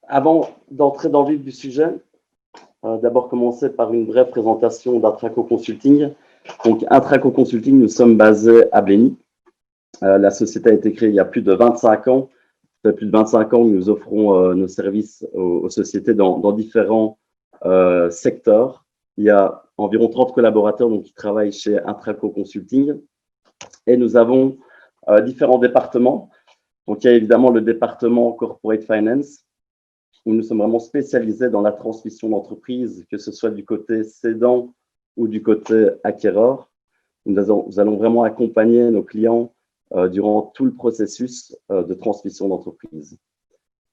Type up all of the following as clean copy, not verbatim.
Avant d'entrer dans le vif du sujet, d'abord commencer par une brève présentation d'Intraco Consulting. Donc, Intraco Consulting, nous sommes basés à Blény. La société a été créée il y a plus de 25 ans. Ça fait plus de 25 ans que nous offrons nos services aux sociétés dans différents secteurs. Il y a environ 30 collaborateurs donc, qui travaillent chez Intraco Consulting. Et nous avons différents départements. Donc, il y a évidemment le département Corporate Finance, où nous sommes vraiment spécialisés dans la transmission d'entreprise, que ce soit du côté cédant ou du côté acquéreur. Nous allons vraiment accompagner nos clients durant tout le processus de transmission d'entreprise.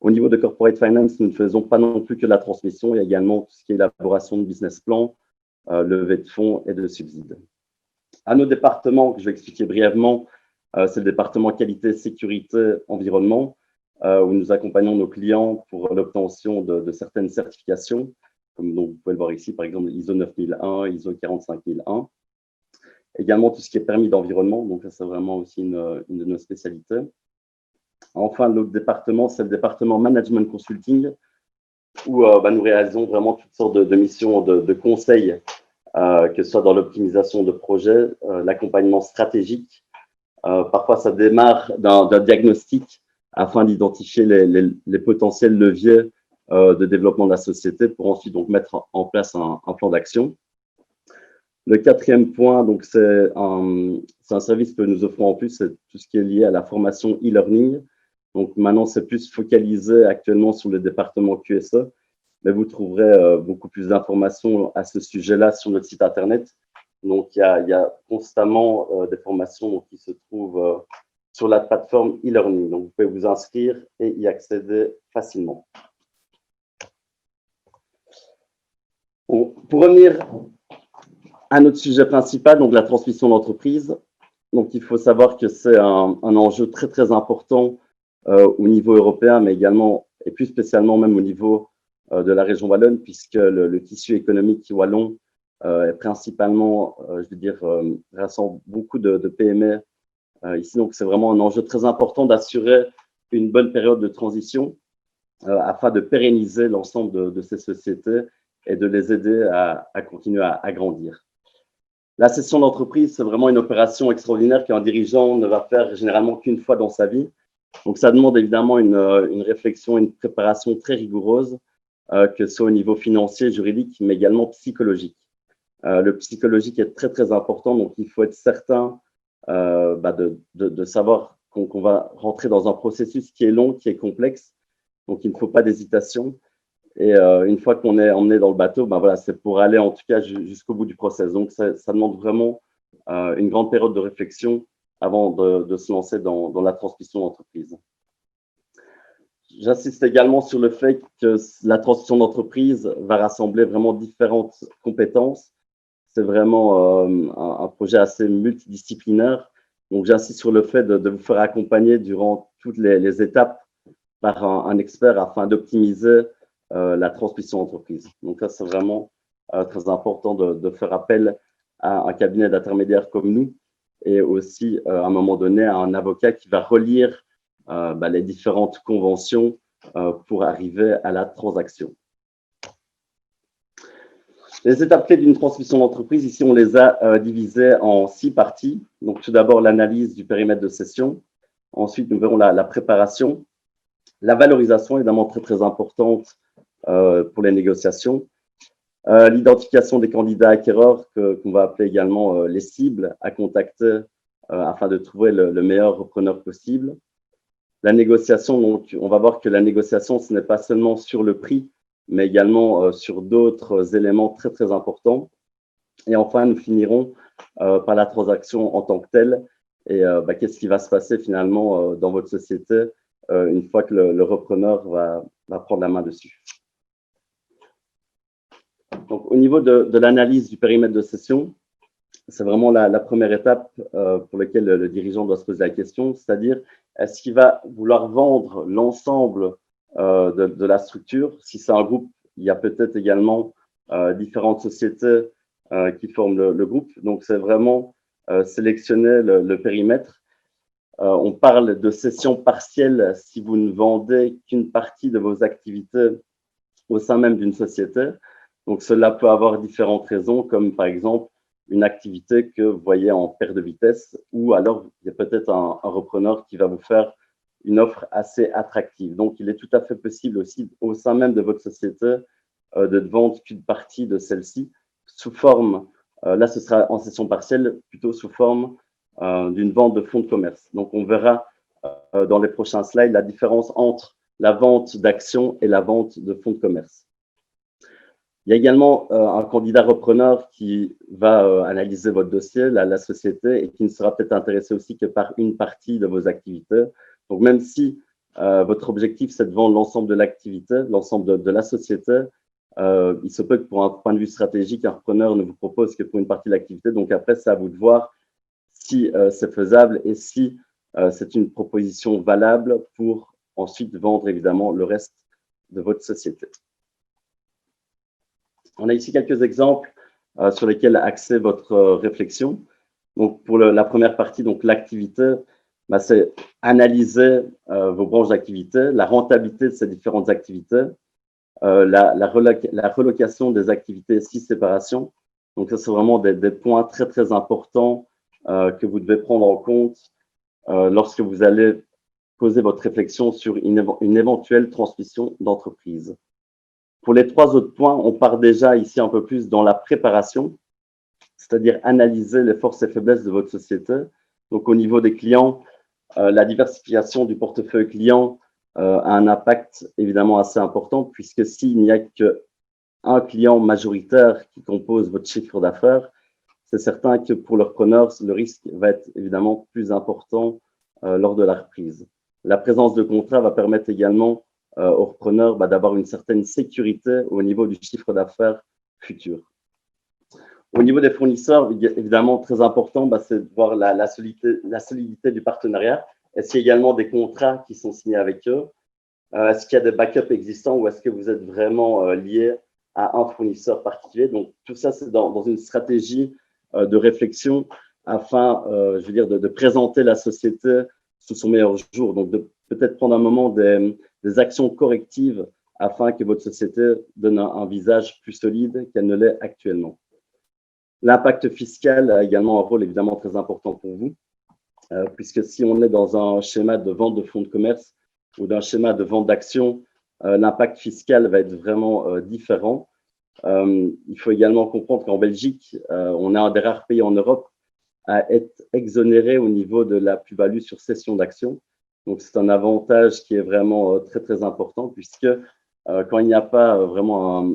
Au niveau de Corporate Finance, nous ne faisons pas non plus que la transmission, il y a également tout ce qui est élaboration de business plan, levée de fonds et de subsides. À nos départements, que je vais expliquer brièvement, c'est le département qualité, sécurité, environnement, où nous accompagnons nos clients pour l'obtention de certaines certifications, comme donc vous pouvez le voir ici, par exemple ISO 9001, ISO 45001. Également tout ce qui est permis d'environnement, donc c'est vraiment aussi une de nos spécialités. Enfin, l'autre département, c'est le département Management Consulting, où nous réalisons vraiment toutes sortes de missions de conseil, que ce soit dans l'optimisation de projets, l'accompagnement stratégique. Parfois, ça démarre d'un diagnostic afin d'identifier les potentiels leviers de développement de la société pour ensuite donc, mettre en place un plan d'action. Le quatrième point, donc c'est un service que nous offrons en plus, c'est tout ce qui est lié à la formation e-learning. Donc maintenant, c'est plus focalisé actuellement sur le département QSE, mais vous trouverez beaucoup plus d'informations à ce sujet-là sur notre site internet. Donc il y a constamment des formations qui se trouvent sur la plateforme e-learning. Donc vous pouvez vous inscrire et y accéder facilement. Bon, pour revenir à notre sujet principal, donc la transmission d'entreprise. Donc, il faut savoir que c'est un enjeu très, très important au niveau européen, mais également, et plus spécialement même au niveau de la région wallonne, puisque le tissu économique wallon est principalement, je veux dire, rassemble beaucoup de PME ici. Donc, c'est vraiment un enjeu très important d'assurer une bonne période de transition afin de pérenniser l'ensemble de ces sociétés et de les aider à continuer à grandir. La cession d'entreprise, c'est vraiment une opération extraordinaire qu'un dirigeant ne va faire généralement qu'une fois dans sa vie. Donc, ça demande évidemment une réflexion, une préparation très rigoureuse, que ce soit au niveau financier, juridique, mais également psychologique. Le psychologique est très, très important, donc il faut être certain de savoir qu'on va rentrer dans un processus qui est long, qui est complexe, donc il ne faut pas d'hésitation. Et une fois qu'on est emmené dans le bateau, voilà, c'est pour aller en tout cas jusqu'au bout du process. Donc, ça demande vraiment une grande période de réflexion avant de se lancer dans la transmission d'entreprise. J'insiste également sur le fait que la transmission d'entreprise va rassembler vraiment différentes compétences. C'est vraiment un projet assez multidisciplinaire. Donc, j'insiste sur le fait de vous faire accompagner durant toutes les étapes par un expert afin d'optimiser la transmission d'entreprise. Donc, ça, c'est vraiment très important de faire appel à un cabinet d'intermédiaires comme nous et aussi, à un moment donné, à un avocat qui va relire les différentes conventions pour arriver à la transaction. Les étapes clés d'une transmission d'entreprise, ici, on les a divisées en 6 parties. Donc, tout d'abord, l'analyse du périmètre de cession. Ensuite, nous verrons la préparation. La valorisation, évidemment, très, très importante pour les négociations. L'identification des candidats acquéreurs, qu'on va appeler également les cibles à contacter afin de trouver le meilleur repreneur possible. La négociation, donc, on va voir que la négociation, ce n'est pas seulement sur le prix, mais également sur d'autres éléments très, très importants. Et enfin, nous finirons par la transaction en tant que telle. Et qu'est-ce qui va se passer finalement dans votre société une fois que le repreneur va prendre la main dessus. Donc, au niveau de l'analyse du périmètre de cession, c'est vraiment la première étape pour laquelle le dirigeant doit se poser la question, c'est-à-dire est-ce qu'il va vouloir vendre l'ensemble de la structure? Si c'est un groupe, il y a peut-être également différentes sociétés qui forment le groupe. Donc, c'est vraiment sélectionner le périmètre. On parle de cession partielle si vous ne vendez qu'une partie de vos activités au sein même d'une société. Donc, cela peut avoir différentes raisons, comme par exemple une activité que vous voyez en perte de vitesse, ou alors il y a peut-être un repreneur qui va vous faire une offre assez attractive. Donc, il est tout à fait possible aussi au sein même de votre société de ne vendre qu'une partie de celle-ci sous forme, là ce sera en cession partielle, plutôt sous forme d'une vente de fonds de commerce. Donc, on verra dans les prochains slides la différence entre la vente d'actions et la vente de fonds de commerce. Il y a également un candidat repreneur qui va analyser votre dossier, la société, et qui ne sera peut-être intéressé aussi que par une partie de vos activités. Donc, même si votre objectif, c'est de vendre l'ensemble de l'activité, l'ensemble de la société, il se peut que pour un point de vue stratégique, un repreneur ne vous propose que pour une partie de l'activité. Donc, après, c'est à vous de voir si c'est faisable et si c'est une proposition valable pour ensuite vendre évidemment le reste de votre société. On a ici quelques exemples sur lesquels axer votre réflexion. Donc, pour la première partie, donc l'activité, c'est analyser vos branches d'activité, la rentabilité de ces différentes activités, la relocation des activités, 6 séparations. Donc, ça, c'est vraiment des points très, très importants que vous devez prendre en compte lorsque vous allez poser votre réflexion sur une éventuelle transmission d'entreprise. Pour les 3 autres points, on part déjà ici un peu plus dans la préparation, c'est-à-dire analyser les forces et faiblesses de votre société. Donc, au niveau des clients, la diversification du portefeuille client a un impact évidemment assez important, puisque s'il n'y a qu'un client majoritaire qui compose votre chiffre d'affaires, c'est certain que pour le repreneur, le risque va être évidemment plus important lors de la reprise. La présence de contrats va permettre également au repreneur d'avoir une certaine sécurité au niveau du chiffre d'affaires futur. Au niveau des fournisseurs, évidemment, très important, c'est de voir la solidité du partenariat. Est-ce qu'il y a également des contrats qui sont signés avec eux? Est-ce qu'il y a des backups existants ou est-ce que vous êtes vraiment lié à un fournisseur particulier? Donc, tout ça, c'est dans une stratégie de réflexion afin, je veux dire, de présenter la société sous son meilleur jour. Donc, de peut-être prendre un moment des actions correctives afin que votre société donne un visage plus solide qu'elle ne l'est actuellement. L'impact fiscal a également un rôle évidemment très important pour vous, puisque si on est dans un schéma de vente de fonds de commerce ou d'un schéma de vente d'actions, l'impact fiscal va être vraiment différent. Il faut également comprendre qu'en Belgique, on est un des rares pays en Europe à être exonéré au niveau de la plus-value sur cession d'actions. Donc, c'est un avantage qui est vraiment très, très important, puisque quand il n'y a pas vraiment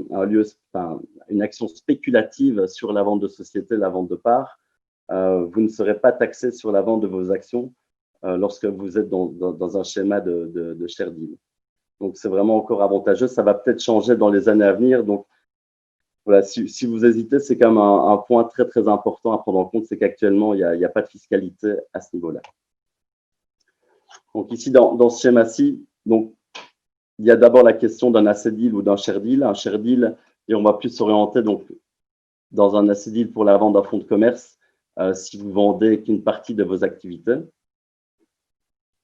une action spéculative sur la vente de société, la vente de parts, vous ne serez pas taxé sur la vente de vos actions lorsque vous êtes dans un schéma de share deal. Donc, c'est vraiment encore avantageux. Ça va peut-être changer dans les années à venir. Donc, voilà, si vous hésitez, c'est quand même un point très, très important à prendre en compte, c'est qu'actuellement, il n'y a pas de fiscalité à ce niveau-là. Donc, ici, dans ce schéma-ci, donc, il y a d'abord la question d'un asset deal ou d'un share deal. Un share deal, et on va plus s'orienter donc dans un asset deal pour la vente d'un fonds de commerce si vous vendez qu'une partie de vos activités.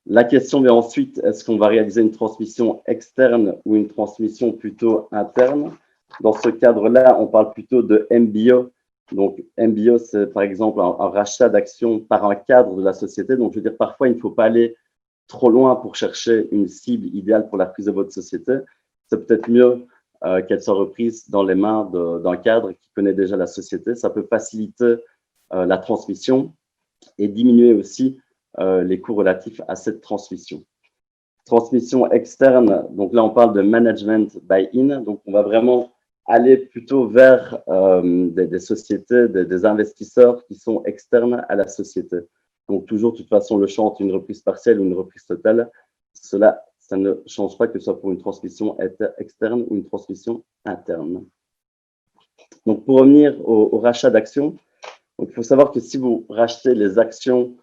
La question vient ensuite, est-ce qu'on va réaliser une transmission externe ou une transmission plutôt interne? Dans ce cadre-là, on parle plutôt de MBO. Donc, MBO, c'est par exemple un rachat d'actions par un cadre de la société. Donc, je veux dire, parfois, il ne faut pas aller trop loin pour chercher une cible idéale pour la prise de votre société. C'est peut-être mieux qu'elle soit reprise dans les mains d'un cadre qui connaît déjà la société. Ça peut faciliter la transmission et diminuer aussi les coûts relatifs à cette transmission. Transmission externe, donc là, on parle de management buy-in. Donc, on va vraiment aller plutôt vers des sociétés, des investisseurs qui sont externes à la société. Donc, toujours, de toute façon, le choix entre une reprise partielle ou une reprise totale, ça ne change pas que ce soit pour une transmission externe ou une transmission interne. Donc, pour revenir au rachat d'actions, il faut savoir que si vous rachetez les actions,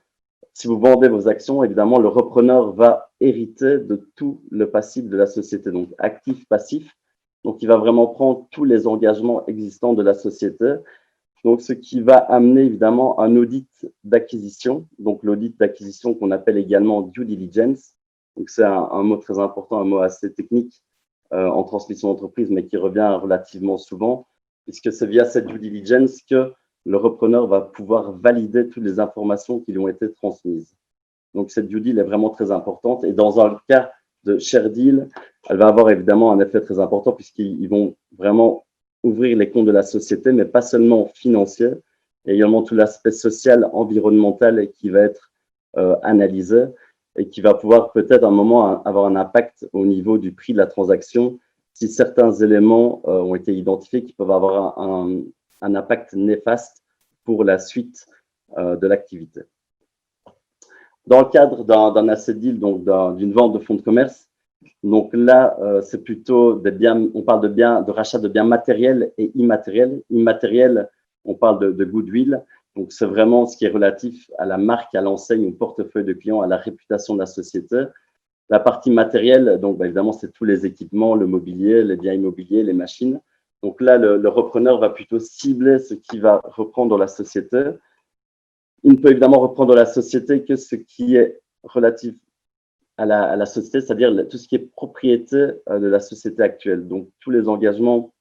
si vous vendez vos actions, évidemment, le repreneur va hériter de tout le passif de la société, donc actif, passif. Donc, il va vraiment prendre tous les engagements existants de la société. Donc, ce qui va amener évidemment un audit d'acquisition. Donc, l'audit d'acquisition qu'on appelle également due diligence. Donc, c'est un mot très important, un mot assez technique en transmission d'entreprise, mais qui revient relativement souvent, puisque c'est via cette due diligence que le repreneur va pouvoir valider toutes les informations qui lui ont été transmises. Donc, cette due deal est vraiment très importante. Et dans un cas de share deal, elle va avoir évidemment un effet très important puisqu'ils vont vraiment ouvrir les comptes de la société, mais pas seulement financier, et également tout l'aspect social, environnemental qui va être analysé et qui va pouvoir peut-être à un moment avoir un impact au niveau du prix de la transaction si certains éléments ont été identifiés qui peuvent avoir un impact néfaste pour la suite de l'activité. Dans le cadre d'un asset deal, donc d'une vente de fonds de commerce, donc là, c'est plutôt des biens, on parle de rachat de biens matériels et immatériels. Immatériel, on parle de goodwill. Donc, c'est vraiment ce qui est relatif à la marque, à l'enseigne, au portefeuille de clients, à la réputation de la société. La partie matérielle, donc évidemment, c'est tous les équipements, le mobilier, les biens immobiliers, les machines. Donc là, le repreneur va plutôt cibler ce qui va reprendre dans la société. Il ne peut évidemment reprendre dans la société que ce qui est relatif à la société, c'est-à-dire tout ce qui est propriété de la société actuelle. Donc, tous les engagements,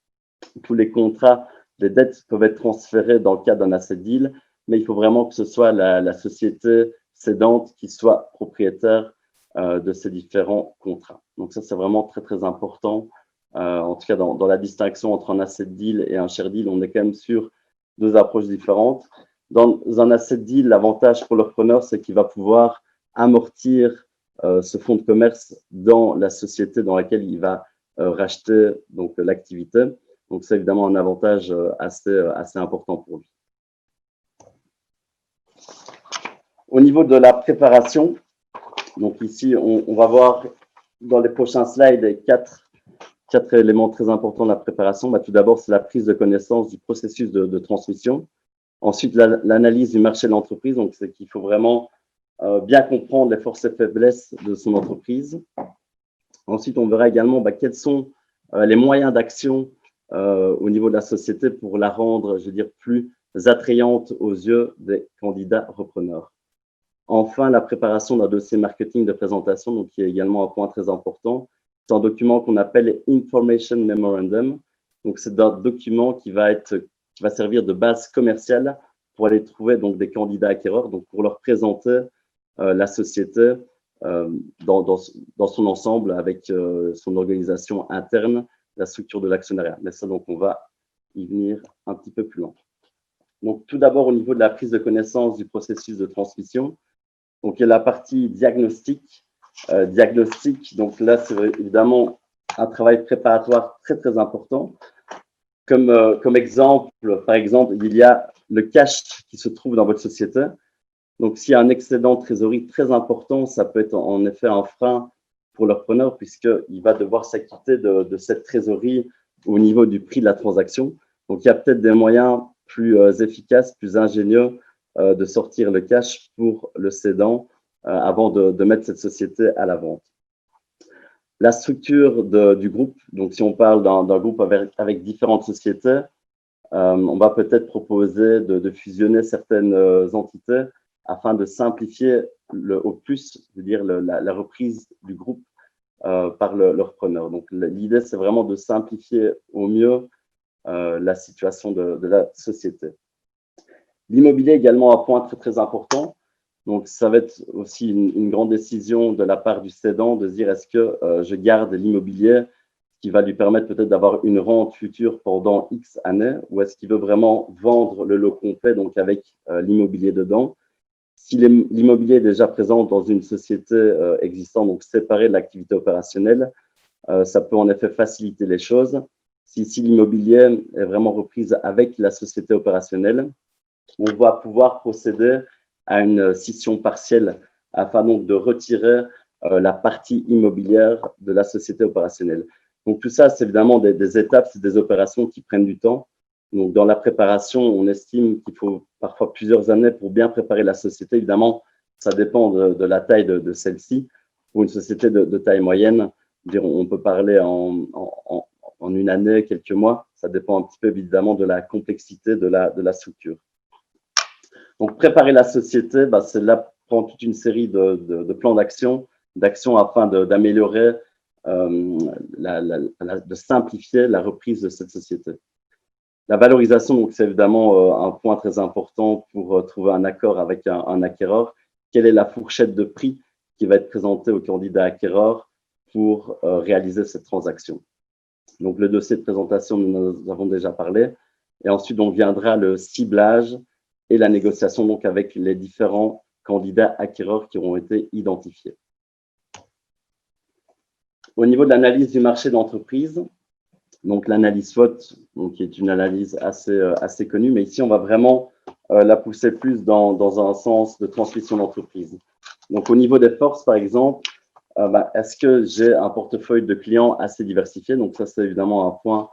tous les contrats, les dettes peuvent être transférées dans le cadre d'un asset deal, mais il faut vraiment que ce soit la société cédante qui soit propriétaire de ces différents contrats. Donc, ça, c'est vraiment très, très important. En tout cas, dans la distinction entre un asset deal et un share deal, on est quand même sur deux approches différentes. Dans un asset deal, l'avantage pour le repreneur, c'est qu'il va pouvoir amortir ce fonds de commerce dans la société dans laquelle il va racheter donc l'activité. Donc, c'est évidemment un avantage assez important pour lui. Au niveau de la préparation, donc ici, on va voir dans les prochains slides quatre éléments très importants de la préparation. Tout d'abord, c'est la prise de connaissance du processus de transmission. Ensuite, l'analyse du marché de l'entreprise. Donc, c'est qu'il faut vraiment bien comprendre les forces et faiblesses de son entreprise. Ensuite, on verra également quels sont les moyens d'action au niveau de la société pour la rendre, je veux dire, plus attrayante aux yeux des candidats repreneurs. Enfin, la préparation d'un dossier marketing de présentation, donc qui est également un point très important. C'est un document qu'on appelle Information Memorandum. Donc, c'est un document qui va servir de base commerciale pour aller trouver donc des candidats acquéreurs, donc pour leur présenter la société dans son ensemble avec son organisation interne, la structure de l'actionnariat. Mais ça, donc, on va y venir un petit peu plus loin. Donc, tout d'abord, au niveau de la prise de connaissance du processus de transmission, donc, il y a la partie diagnostic. Donc là, c'est évidemment un travail préparatoire très, très important. Comme exemple, par exemple, il y a le cash qui se trouve dans votre société. Donc, s'il y a un excédent de trésorerie très important, ça peut être en effet un frein pour le repreneur puisqu'il va devoir s'acquitter de cette trésorerie au niveau du prix de la transaction. Donc, il y a peut-être des moyens plus efficaces, plus ingénieux de sortir le cash pour le cédant avant de mettre cette société à la vente. La structure du groupe, donc si on parle d'un groupe avec différentes sociétés, on va peut-être proposer de fusionner certaines entités afin de simplifier au plus, je veux dire, la reprise du groupe par le repreneur. Donc, l'idée, c'est vraiment de simplifier au mieux la situation de la société. L'immobilier est également un point très, très important. Donc, ça va être aussi une grande décision de la part du cédant de se dire est-ce que je garde l'immobilier qui va lui permettre peut-être d'avoir une rente future pendant X années ou est-ce qu'il veut vraiment vendre le lot complet, donc avec l'immobilier dedans. Si l'immobilier est déjà présent dans une société existante, donc séparée de l'activité opérationnelle, ça peut en effet faciliter les choses. Si l'immobilier est vraiment reprise avec la société opérationnelle, on va pouvoir procéder à une scission partielle afin donc de retirer la partie immobilière de la société opérationnelle. Donc tout ça, c'est évidemment des étapes, c'est des opérations qui prennent du temps. Donc dans la préparation, on estime qu'il faut parfois plusieurs années pour bien préparer la société. Évidemment, ça dépend de la taille de celle-ci. Pour une société de taille moyenne, on peut parler en une année, quelques mois. Ça dépend un petit peu évidemment de la complexité de la structure. Donc, préparer la société, c'est là prendre toute une série de plans d'action afin d'améliorer, de simplifier la reprise de cette société. La valorisation, donc, c'est évidemment un point très important pour trouver un accord avec un acquéreur. Quelle est la fourchette de prix qui va être présentée au candidat acquéreur pour réaliser cette transaction? Donc, le dossier de présentation, nous en avons déjà parlé. Et ensuite, donc, viendra le ciblage et la négociation donc, avec les différents candidats acquéreurs qui auront été identifiés. Au niveau de l'analyse du marché d'entreprise, donc l'analyse SWOT, donc, qui est une analyse assez connue, mais ici, on va vraiment la pousser plus dans un sens de transmission d'entreprise. Donc, au niveau des forces, par exemple, est-ce que j'ai un portefeuille de clients assez diversifié? Donc, ça, c'est évidemment un point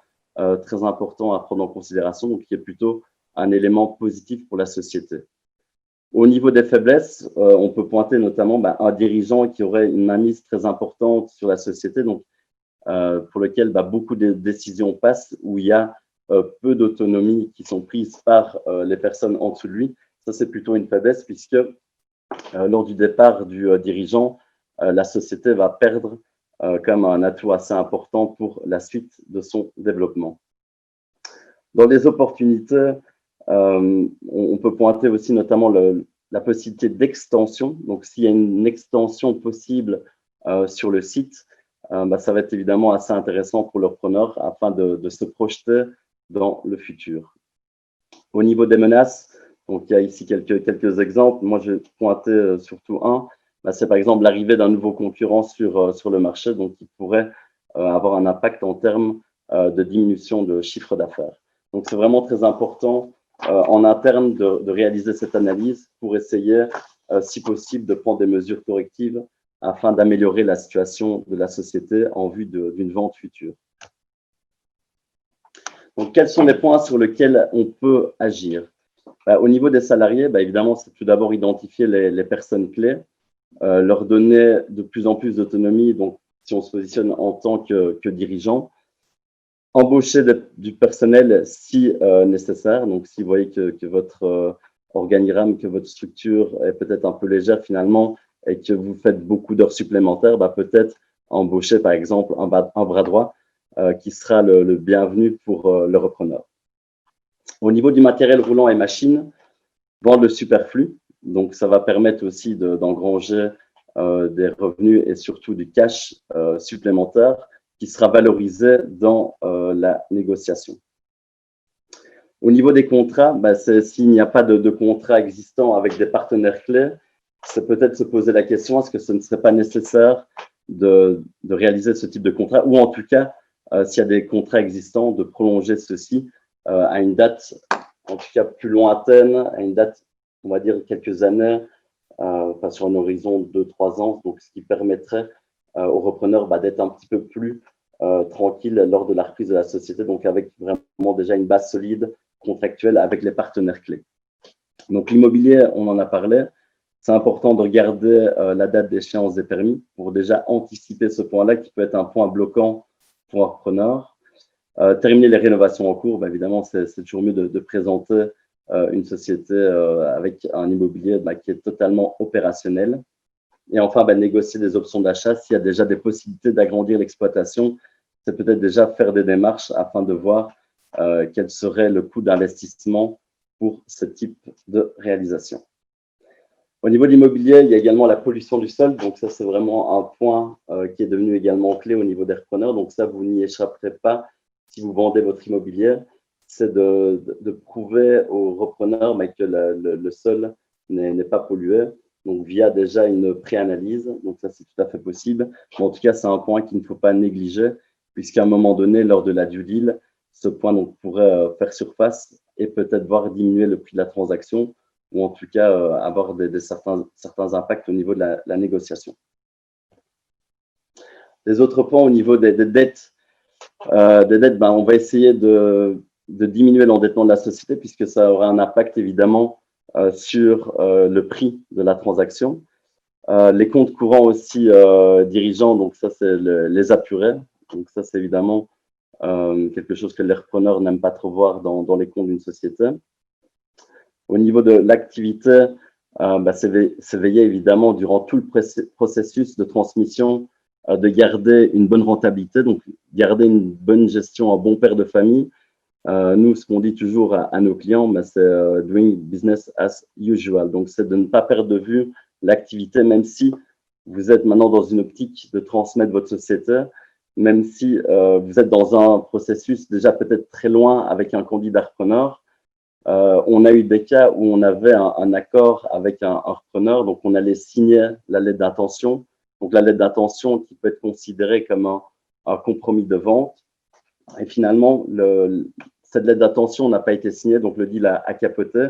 très important à prendre en considération, donc qui est plutôt un élément positif pour la société. Au niveau des faiblesses, on peut pointer notamment un dirigeant qui aurait une mainmise très importante sur la société, donc pour lequel beaucoup de décisions passent, où il y a peu d'autonomie qui sont prises par les personnes en dessous de lui. Ça, c'est plutôt une faiblesse puisque lors du départ du dirigeant, la société va perdre comme un atout assez important pour la suite de son développement. Dans les opportunités, on peut pointer aussi notamment la possibilité d'extension. Donc, s'il y a une extension possible sur le site, ça va être évidemment assez intéressant pour le repreneur afin de se projeter dans le futur. Au niveau des menaces, donc il y a ici quelques exemples. Moi, je vais pointer surtout un. C'est par exemple l'arrivée d'un nouveau concurrent sur le marché, donc qui pourrait avoir un impact en termes de diminution de chiffre d'affaires. Donc, c'est vraiment très important en interne de réaliser cette analyse pour essayer, si possible, de prendre des mesures correctives afin d'améliorer la situation de la société en vue d'une vente future. Donc, quels sont les points sur lesquels on peut agir? Au niveau des salariés, évidemment, c'est tout d'abord identifier les personnes clés, leur donner de plus en plus d'autonomie, donc si on se positionne en tant que dirigeant, embaucher du personnel si nécessaire. Donc, si vous voyez que votre organigramme, que votre structure est peut-être un peu légère finalement et que vous faites beaucoup d'heures supplémentaires, peut-être embaucher par exemple un bras droit qui sera le bienvenu pour le repreneur. Au niveau du matériel roulant et machines, vendre le superflu. Donc, ça va permettre aussi d'engranger des revenus et surtout du cash supplémentaire qui sera valorisé dans la négociation. Au niveau des contrats, s'il n'y a pas de contrat existant avec des partenaires clés, c'est peut-être se poser la question, est-ce que ce ne serait pas nécessaire de réaliser ce type de contrat, ou en tout cas, s'il y a des contrats existants, de prolonger ceci à une date, en tout cas plus lointaine, à une date, on va dire, quelques années, sur un horizon de 2-3 ans, donc ce qui permettrait aux repreneurs d'être un petit peu plus tranquille lors de la reprise de la société, donc avec vraiment déjà une base solide contractuelle avec les partenaires clés. Donc l'immobilier, on en a parlé, c'est important de regarder la date d'échéance des permis pour déjà anticiper ce point-là qui peut être un point bloquant pour un repreneur. Terminer les rénovations en cours, évidemment, c'est toujours mieux de présenter une société avec un immobilier qui est totalement opérationnel. Et enfin, négocier des options d'achat. S'il y a déjà des possibilités d'agrandir l'exploitation, c'est peut-être déjà faire des démarches afin de voir quel serait le coût d'investissement pour ce type de réalisation. Au niveau de l'immobilier, il y a également la pollution du sol. Donc ça, c'est vraiment un point qui est devenu également clé au niveau des repreneurs. Donc ça, vous n'y échapperez pas si vous vendez votre immobilier. C'est de prouver aux repreneurs que le sol n'est pas pollué. Donc, via déjà une préanalyse. Donc, ça, c'est tout à fait possible. Mais en tout cas, c'est un point qu'il ne faut pas négliger, puisqu'à un moment donné, lors de la due deal, ce point donc, pourrait faire surface et peut-être voir diminuer le prix de la transaction ou en tout cas avoir certains impacts au niveau de la négociation. Les autres points au niveau des dettes, on va essayer de diminuer l'endettement de la société puisque ça aura un impact évidemment sur le prix de la transaction. Les comptes courants aussi dirigeants, donc ça c'est les apurés. Donc ça c'est évidemment quelque chose que les repreneurs n'aiment pas trop voir dans les comptes d'une société. Au niveau de l'activité, c'est veiller évidemment durant tout le processus de transmission de garder une bonne rentabilité, donc garder une bonne gestion en bon père de famille. Nous, ce qu'on dit toujours à nos clients, c'est doing business as usual. Donc, c'est de ne pas perdre de vue l'activité, même si vous êtes maintenant dans une optique de transmettre votre société, même si vous êtes dans un processus déjà peut-être très loin avec un candidat repreneur. On a eu des cas où on avait un accord avec un repreneur, donc on allait signer la lettre d'intention. Donc, la lettre d'intention qui peut être considérée comme un compromis de vente. Et finalement, cette lettre d'intention n'a pas été signée, donc le deal a capoté,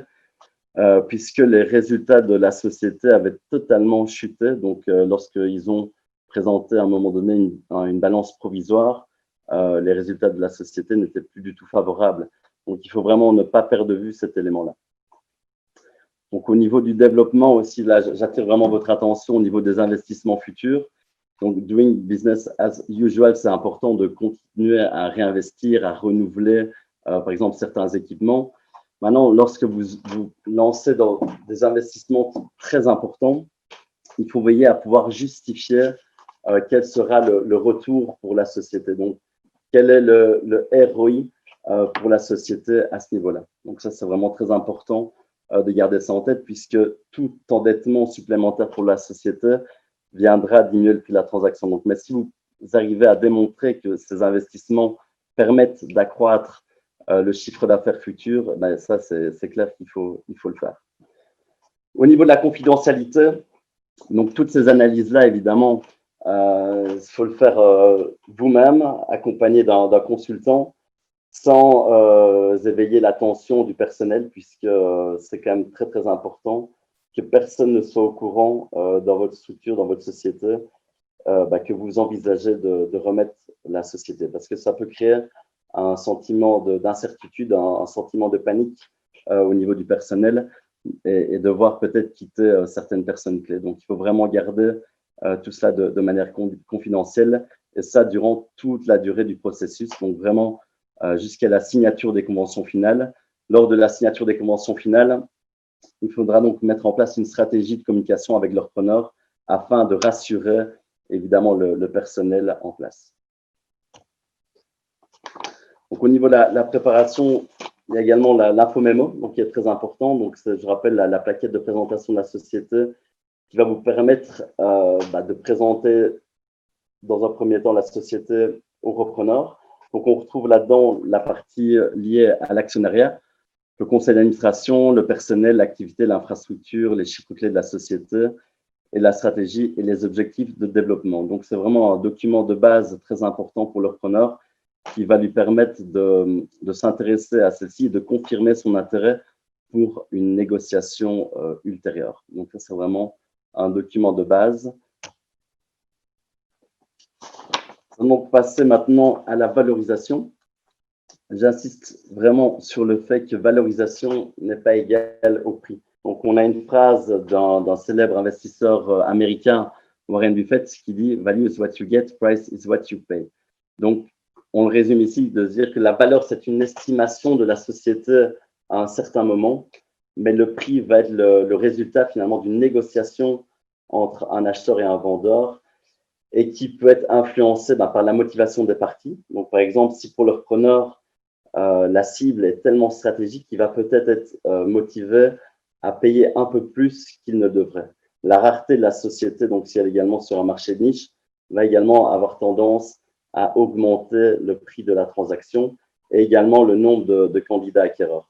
puisque les résultats de la société avaient totalement chuté. Donc, lorsqu'ils ont présenté à un moment donné une balance provisoire, les résultats de la société n'étaient plus du tout favorables. Donc, il faut vraiment ne pas perdre de vue cet élément-là. Donc, au niveau du développement aussi, là, j'attire vraiment votre attention au niveau des investissements futurs. Donc, doing business as usual, c'est important de continuer à réinvestir, à renouveler, par exemple, certains équipements. Maintenant, lorsque vous lancez dans des investissements très importants, il faut veiller à pouvoir justifier quel sera le retour pour la société. Donc, quel est le ROI pour la société à ce niveau-là. Donc, ça, c'est vraiment très important de garder ça en tête, puisque tout endettement supplémentaire pour la société viendra diminuer le prix de la transaction. Donc, mais si vous arrivez à démontrer que ces investissements permettent d'accroître le chiffre d'affaires futur, ben ça, c'est clair qu'il faut le faire. Au niveau de la confidentialité, donc toutes ces analyses-là, évidemment, il faut le faire vous-même, accompagné d'un consultant, sans éveiller l'attention du personnel, puisque c'est quand même très, très important que personne ne soit au courant dans votre structure, dans votre société, que vous envisagez de remettre la société. Parce que ça peut créer un sentiment d'incertitude, un sentiment de panique au niveau du personnel et devoir peut-être quitter certaines personnes clés. Donc, il faut vraiment garder tout cela de manière confidentielle et ça durant toute la durée du processus. Donc, vraiment, jusqu'à la signature des conventions finales. Lors de la signature des conventions finales, il faudra donc mettre en place une stratégie de communication avec le repreneur afin de rassurer évidemment le personnel en place. Donc, au niveau de la préparation, il y a également l'infomémo, donc qui est très important. Donc, je rappelle la plaquette de présentation de la société qui va vous permettre de présenter dans un premier temps la société au repreneur. Donc, on retrouve là-dedans la partie liée à l'actionnariat, le conseil d'administration, le personnel, l'activité, l'infrastructure, les chiffres clés de la société et la stratégie et les objectifs de développement. Donc, c'est vraiment un document de base très important pour le repreneur qui va lui permettre de s'intéresser à celle-ci et de confirmer son intérêt pour une négociation ultérieure. Donc, ça, c'est vraiment un document de base. Nous allons passer maintenant à la valorisation. J'insiste vraiment sur le fait que valorisation n'est pas égale au prix. Donc, on a une phrase d'un célèbre investisseur américain, Warren Buffett, qui dit « Value is what you get, price is what you pay ». Donc, on le résume ici de dire que la valeur, c'est une estimation de la société à un certain moment, mais le prix va être le résultat finalement d'une négociation entre un acheteur et un vendeur et qui peut être influencé par la motivation des parties. Donc, par exemple, si pour le repreneur, la cible est tellement stratégique qu'il va peut-être être motivé à payer un peu plus qu'il ne devrait. La rareté de la société, donc si elle est également sur un marché de niche, va également avoir tendance à augmenter le prix de la transaction et également le nombre de candidats acquéreurs.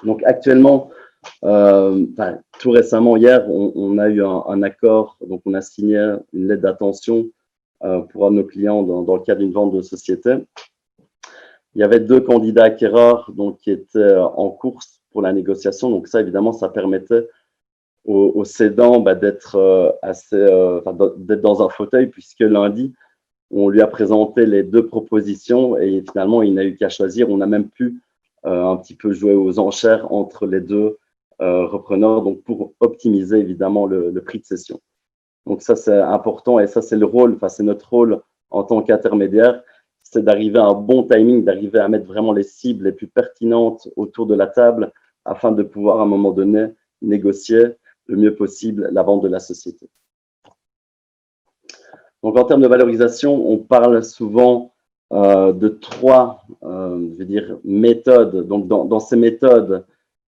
Donc actuellement, tout récemment, hier, on a eu un accord, donc on a signé une lettre d'intention pour un de nos clients dans le cadre d'une vente de société. Il y avait 2 candidats acquéreurs donc, qui étaient en course pour la négociation. Donc ça, évidemment, ça permettait aux cédants d'être dans un fauteuil puisque lundi, on lui a présenté les 2 propositions et finalement, il n'a eu qu'à choisir. On a même pu un petit peu jouer aux enchères entre les 2 repreneurs donc pour optimiser évidemment le prix de cession. Donc ça, c'est important et ça, c'est le rôle, c'est notre rôle en tant qu'intermédiaire, c'est d'arriver à un bon timing, d'arriver à mettre vraiment les cibles les plus pertinentes autour de la table afin de pouvoir, à un moment donné, négocier le mieux possible la vente de la société. Donc, en termes de valorisation, on parle souvent de trois, je vais dire, méthodes. Donc, dans ces méthodes,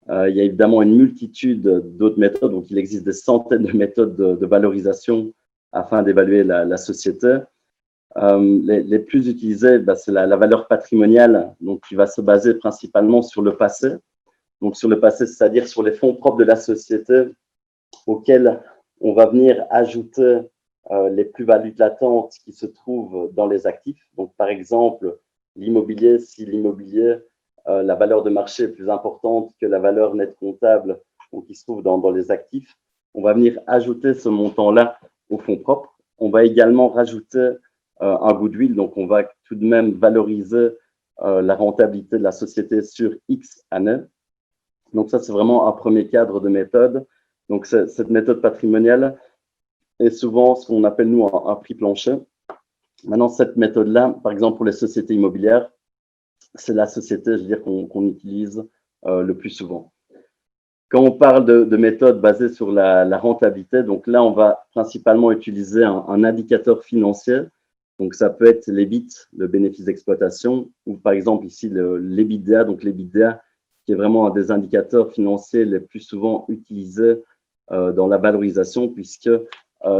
il y a évidemment une multitude d'autres méthodes. Donc, il existe des centaines de méthodes de valorisation afin d'évaluer la société. Les plus utilisées, c'est la valeur patrimoniale, donc qui va se baser principalement sur le passé. Donc, sur le passé, c'est-à-dire sur les fonds propres de la société auxquels on va venir ajouter les plus-values latentes qui se trouvent dans les actifs. Donc, par exemple, l'immobilier, si l'immobilier, la valeur de marché est plus importante que la valeur nette comptable donc, qui se trouve dans les actifs, on va venir ajouter ce montant-là aux fonds propres. On va également rajouter un goodwill, donc on va tout de même valoriser la rentabilité de la société sur X années. Donc ça, c'est vraiment un premier cadre de méthode. Donc cette méthode patrimoniale est souvent ce qu'on appelle, nous, un prix plancher. Maintenant, cette méthode-là, par exemple, pour les sociétés immobilières, c'est la société, je veux dire, qu'on utilise le plus souvent. Quand on parle de méthode basée sur la rentabilité, donc là, on va principalement utiliser un indicateur financier. Donc, ça peut être l'EBIT, le bénéfice d'exploitation, ou par exemple ici l'EBITDA, donc l'EBITDA, qui est vraiment un des indicateurs financiers les plus souvent utilisés dans la valorisation, puisque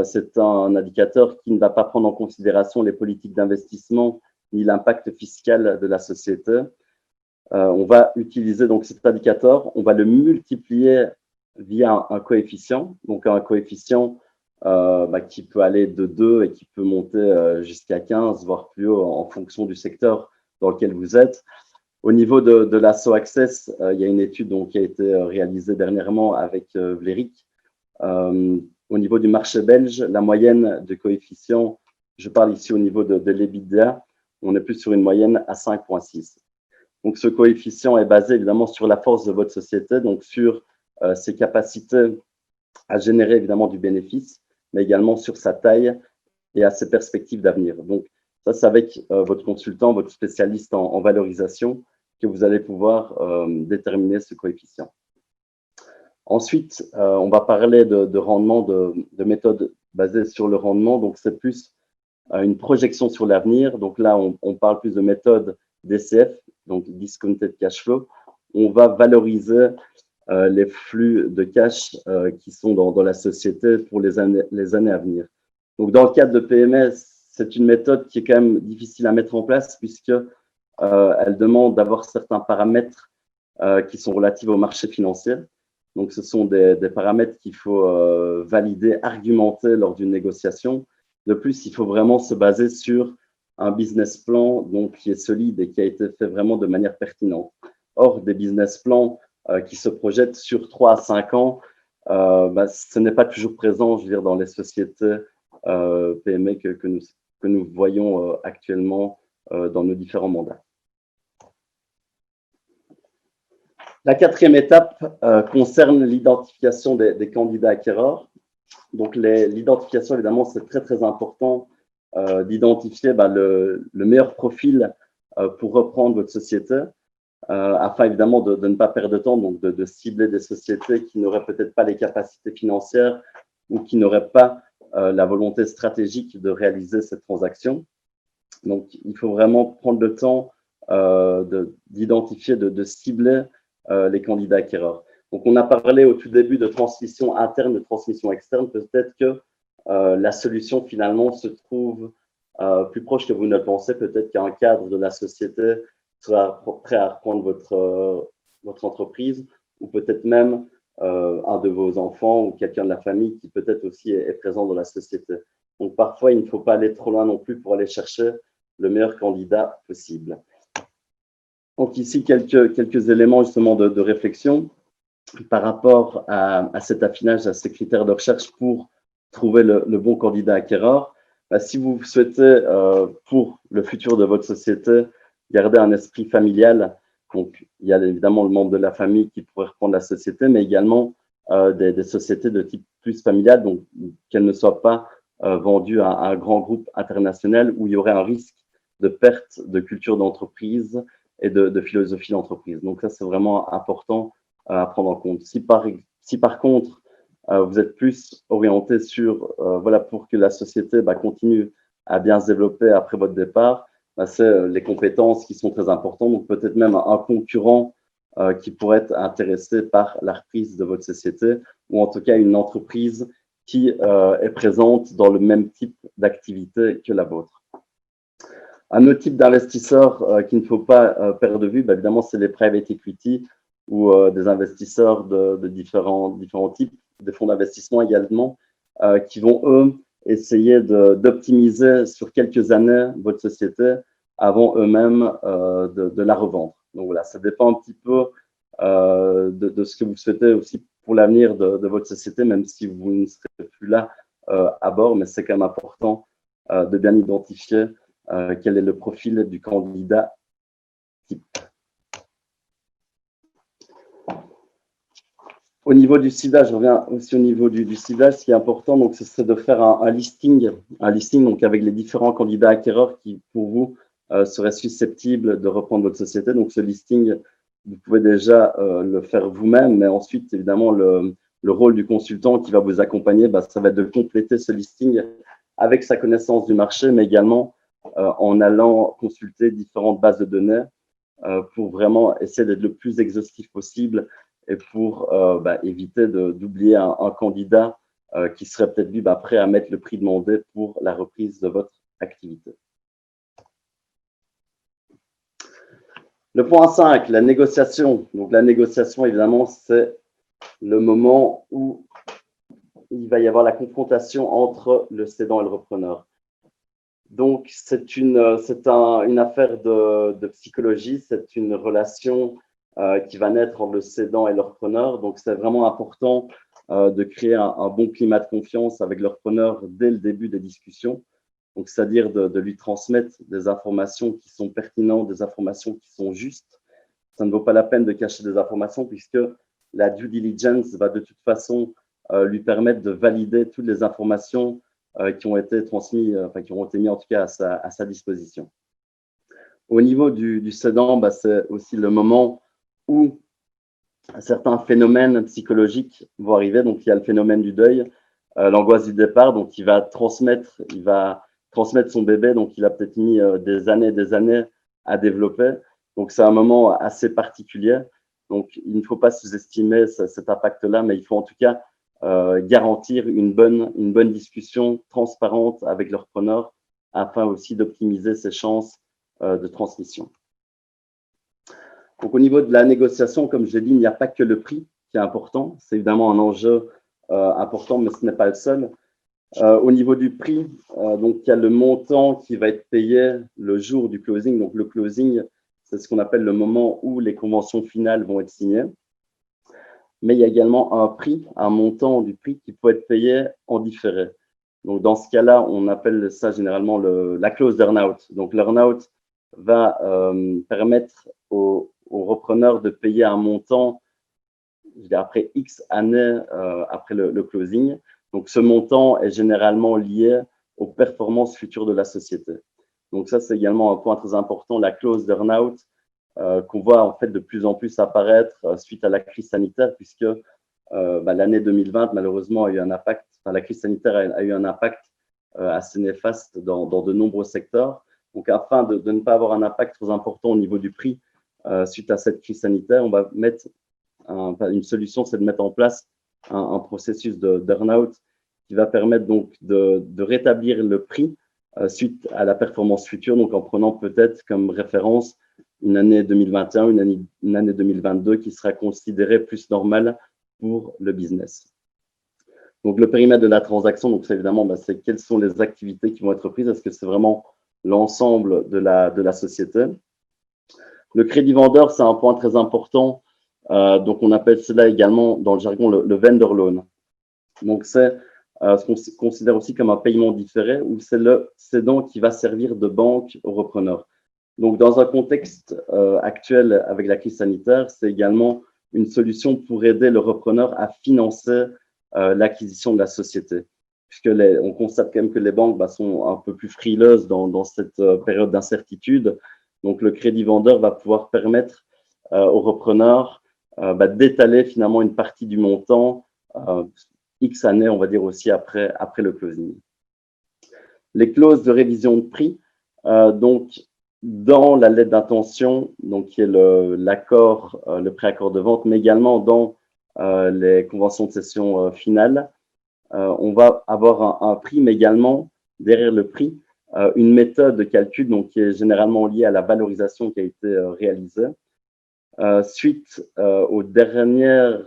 c'est un indicateur qui ne va pas prendre en considération les politiques d'investissement ni l'impact fiscal de la société. On va utiliser donc cet indicateur, on va le multiplier via un coefficient, donc un coefficient qui peut aller de 2 et qui peut monter jusqu'à 15, voire plus haut en fonction du secteur dans lequel vous êtes. Au niveau de l'Asso Access, il y a une étude donc, qui a été réalisée dernièrement avec Vlerick. Au niveau du marché belge, la moyenne de coefficient, je parle ici au niveau de l'EBITDA, on est plus sur une moyenne à 5,6. Donc, ce coefficient est basé évidemment sur la force de votre société, donc sur ses capacités à générer évidemment du bénéfice, mais également sur sa taille et à ses perspectives d'avenir. Donc, ça, c'est avec votre consultant, votre spécialiste en valorisation que vous allez pouvoir déterminer ce coefficient. Ensuite, on va parler de rendement, de méthodes basées sur le rendement. Donc, c'est plus une projection sur l'avenir. Donc là, on parle plus de méthode DCF, donc Discounted Cash Flow. On va valoriser les flux de cash qui sont dans la société pour les années à venir. Donc, dans le cadre de PME, c'est une méthode qui est quand même difficile à mettre en place puisque elle demande d'avoir certains paramètres qui sont relatifs au marché financier. Donc, ce sont des paramètres qu'il faut valider, argumenter lors d'une négociation. De plus, il faut vraiment se baser sur un business plan donc, qui est solide et qui a été fait vraiment de manière pertinente. Or, des business plans qui se projettent sur 3 à 5 ans, ce n'est pas toujours présent, je veux dire, dans les sociétés PME que nous voyons actuellement dans nos différents mandats. La quatrième étape concerne l'identification des candidats acquéreurs. Donc, l'identification, évidemment, c'est très, très important d'identifier le meilleur profil pour reprendre votre société, afin, évidemment, de ne pas perdre de temps, donc de cibler des sociétés qui n'auraient peut-être pas les capacités financières ou qui n'auraient pas la volonté stratégique de réaliser cette transaction. Donc, il faut vraiment prendre le temps d'identifier, de cibler les candidats acquéreurs. Donc, on a parlé au tout début de transmission interne, de transmission externe. Peut-être que la solution, finalement, se trouve plus proche que vous ne le pensez. Peut-être qu'un cadre de la société sera prêt à reprendre votre entreprise ou peut-être même un de vos enfants ou quelqu'un de la famille qui peut-être aussi est présent dans la société. Donc, parfois, il ne faut pas aller trop loin non plus pour aller chercher le meilleur candidat possible. Donc, ici, quelques éléments justement de réflexion par rapport à cet affinage, à ces critères de recherche pour trouver le bon candidat acquéreur. Si vous souhaitez, pour le futur de votre société, garder un esprit familial, donc il y a évidemment le membre de la famille qui pourrait reprendre la société, mais également des sociétés de type plus familial, donc qu'elles ne soient pas vendues à un grand groupe international où il y aurait un risque de perte de culture d'entreprise et de philosophie d'entreprise. Donc ça, c'est vraiment important à prendre en compte. Si par contre, vous êtes plus orienté sur, voilà, pour que la société continue à bien se développer après votre départ, c'est les compétences qui sont très importantes. Donc peut-être même un concurrent qui pourrait être intéressé par la reprise de votre société, ou en tout cas une entreprise qui est présente dans le même type d'activité que la vôtre. Un autre type d'investisseur qu'il ne faut pas perdre de vue, évidemment, c'est les private equity ou des investisseurs de différents types, des fonds d'investissement également, qui vont, eux, essayer d'optimiser sur quelques années votre société avant eux-mêmes de la revendre. Donc voilà, ça dépend un petit peu de ce que vous souhaitez aussi pour l'avenir de votre société, même si vous ne serez plus là à bord, mais c'est quand même important de bien identifier quel est le profil du candidat type. Au niveau du ciblage, je reviens aussi au niveau du ciblage, ce qui est important, donc, ce serait de faire un listing donc, avec les différents candidats acquéreurs qui, pour vous, seraient susceptibles de reprendre votre société. Donc, ce listing, vous pouvez déjà le faire vous-même, mais ensuite, évidemment, le rôle du consultant qui va vous accompagner, ça va être de compléter ce listing avec sa connaissance du marché, mais également en allant consulter différentes bases de données pour vraiment essayer d'être le plus exhaustif possible et pour éviter d'oublier un candidat qui serait peut-être lui prêt à mettre le prix demandé pour la reprise de votre activité. Le point 5, la négociation. Donc la négociation, évidemment, c'est le moment où il va y avoir la confrontation entre le cédant et le repreneur. Donc, c'est une affaire de psychologie, c'est une relation qui va naître entre le cédant et le repreneur. Donc, c'est vraiment important de créer un bon climat de confiance avec le repreneur dès le début des discussions. Donc, c'est-à-dire de lui transmettre des informations qui sont pertinentes, des informations qui sont justes. Ça ne vaut pas la peine de cacher des informations puisque la due diligence va de toute façon lui permettre de valider toutes les informations qui ont été transmises, qui ont été mises en tout cas à sa disposition. Au niveau du cédant, c'est aussi le moment où certains phénomènes psychologiques vont arriver. Donc, il y a le phénomène du deuil, l'angoisse du départ. Donc, il va transmettre son bébé. Donc, il a peut-être mis des années à développer. Donc, c'est un moment assez particulier. Donc, il ne faut pas sous-estimer cet impact-là, mais il faut en tout cas garantir une bonne discussion transparente avec le repreneur afin aussi d'optimiser ses chances de transmission. Donc, au niveau de la négociation, comme je l'ai dit, il n'y a pas que le prix qui est important. C'est évidemment un enjeu important, mais ce n'est pas le seul. Au niveau du prix, donc, il y a le montant qui va être payé le jour du closing. Donc, le closing, c'est ce qu'on appelle le moment où les conventions finales vont être signées. Mais il y a également un montant du prix qui peut être payé en différé. Donc, dans ce cas-là, on appelle ça généralement la clause d'earn-out. Donc, l'earn-out va permettre au repreneur de payer un montant après X années après le closing. Donc, ce montant est généralement lié aux performances futures de la société. Donc, ça, c'est également un point très important, la clause d'earn-out qu'on voit en fait de plus en plus apparaître suite à la crise sanitaire, puisque l'année 2020, malheureusement, a eu un impact, la crise sanitaire a eu un impact assez néfaste dans de nombreux secteurs. Donc, afin de ne pas avoir un impact trop important au niveau du prix suite à cette crise sanitaire, on va mettre une solution, c'est de mettre en place un processus d'earn-out qui va permettre donc de rétablir le prix suite à la performance future, donc en prenant peut-être comme référence une année 2021, une année 2022 qui sera considérée plus normale pour le business. Donc, le périmètre de la transaction, donc c'est évidemment, c'est quelles sont les activités qui vont être prises. Est-ce que c'est vraiment l'ensemble de la société? Le crédit vendeur, c'est un point très important. Donc, on appelle cela également, dans le jargon, le vendor loan. Donc, c'est ce qu'on considère aussi comme un paiement différé, où c'est le cédant qui va servir de banque au repreneur. Donc, dans un contexte actuel avec la crise sanitaire, c'est également une solution pour aider le repreneur à financer l'acquisition de la société. on constate quand même que les banques sont un peu plus frileuses dans cette période d'incertitude. Donc, le crédit vendeur va pouvoir permettre aux repreneurs d'étaler finalement une partie du montant X années, on va dire aussi après le closing. Les clauses de révision de prix, donc dans la lettre d'intention, donc qui est l'accord, le préaccord de vente, mais également dans les conventions de cession finales, on va avoir un prix, mais également derrière le prix, une méthode de calcul donc, qui est généralement liée à la valorisation qui a été réalisée. Suite aux dernières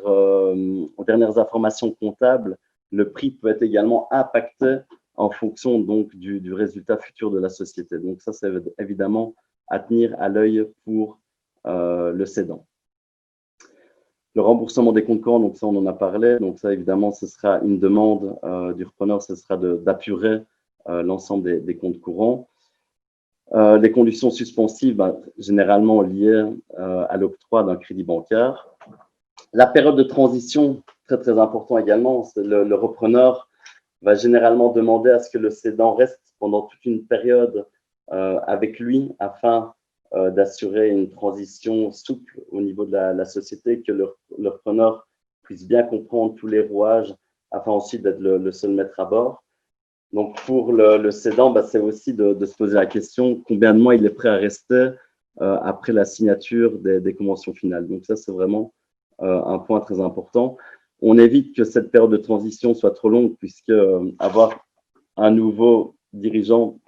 informations comptables, le prix peut être également impacté en fonction donc du résultat futur de la société. Donc ça, c'est évidemment à tenir à l'œil pour le cédant. Le remboursement des comptes courants, donc ça, on en a parlé. Donc ça, évidemment, ce sera une demande du repreneur, ce sera d'apurer l'ensemble des comptes courants. Les conditions suspensives, généralement liées à l'octroi d'un crédit bancaire. La période de transition, très, très important également, le repreneur va généralement demander à ce que le cédant reste pendant toute une période avec lui afin d'assurer une transition souple au niveau de la société, que le repreneur puisse bien comprendre tous les rouages afin ensuite d'être le seul maître à bord. Donc, pour le cédant, c'est aussi de se poser la question combien de mois il est prêt à rester après la signature des conventions finales. Donc, ça, c'est vraiment un point très important. On évite que cette période de transition soit trop longue, puisque avoir un nouveau dirigeant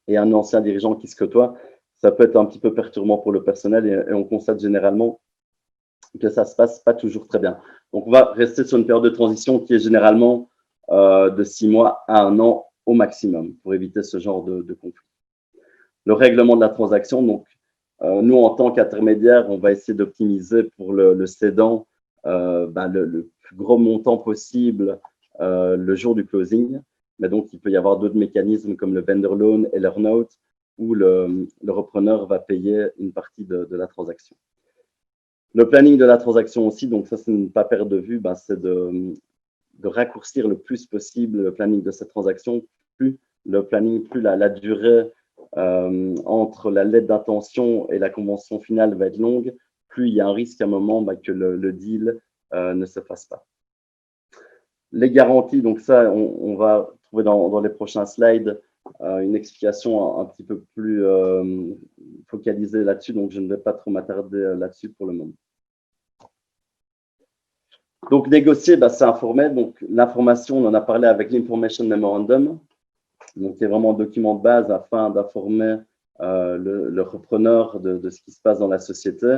et un ancien dirigeant qui se côtoient, ça peut être un petit peu perturbant pour le personnel et on constate généralement que ça ne se passe pas toujours très bien. Donc, on va rester sur une période de transition qui est généralement de 6 mois à 1 an au maximum pour éviter ce genre de conflit. Le règlement de la transaction, donc nous, en tant qu'intermédiaire, on va essayer d'optimiser pour le cédant le plus gros montant possible le jour du closing. Mais donc, il peut y avoir d'autres mécanismes comme le vendor loan et l'earn-out où le repreneur va payer une partie de la transaction. Le planning de la transaction aussi, donc ça, c'est ne pas perdre de vue, c'est de raccourcir le plus possible le planning de cette transaction. Plus la durée entre la lettre d'intention et la convention finale va être longue, plus il y a un risque à un moment que le deal ne se fasse pas. Les garanties, donc ça, on va trouver dans les prochains slides une explication un petit peu plus focalisée là-dessus, donc je ne vais pas trop m'attarder là-dessus pour le moment. Donc, négocier, c'est informel. Donc, l'information, on en a parlé avec l'Information Memorandum, donc qui est vraiment un document de base afin d'informer le repreneur de ce qui se passe dans la société.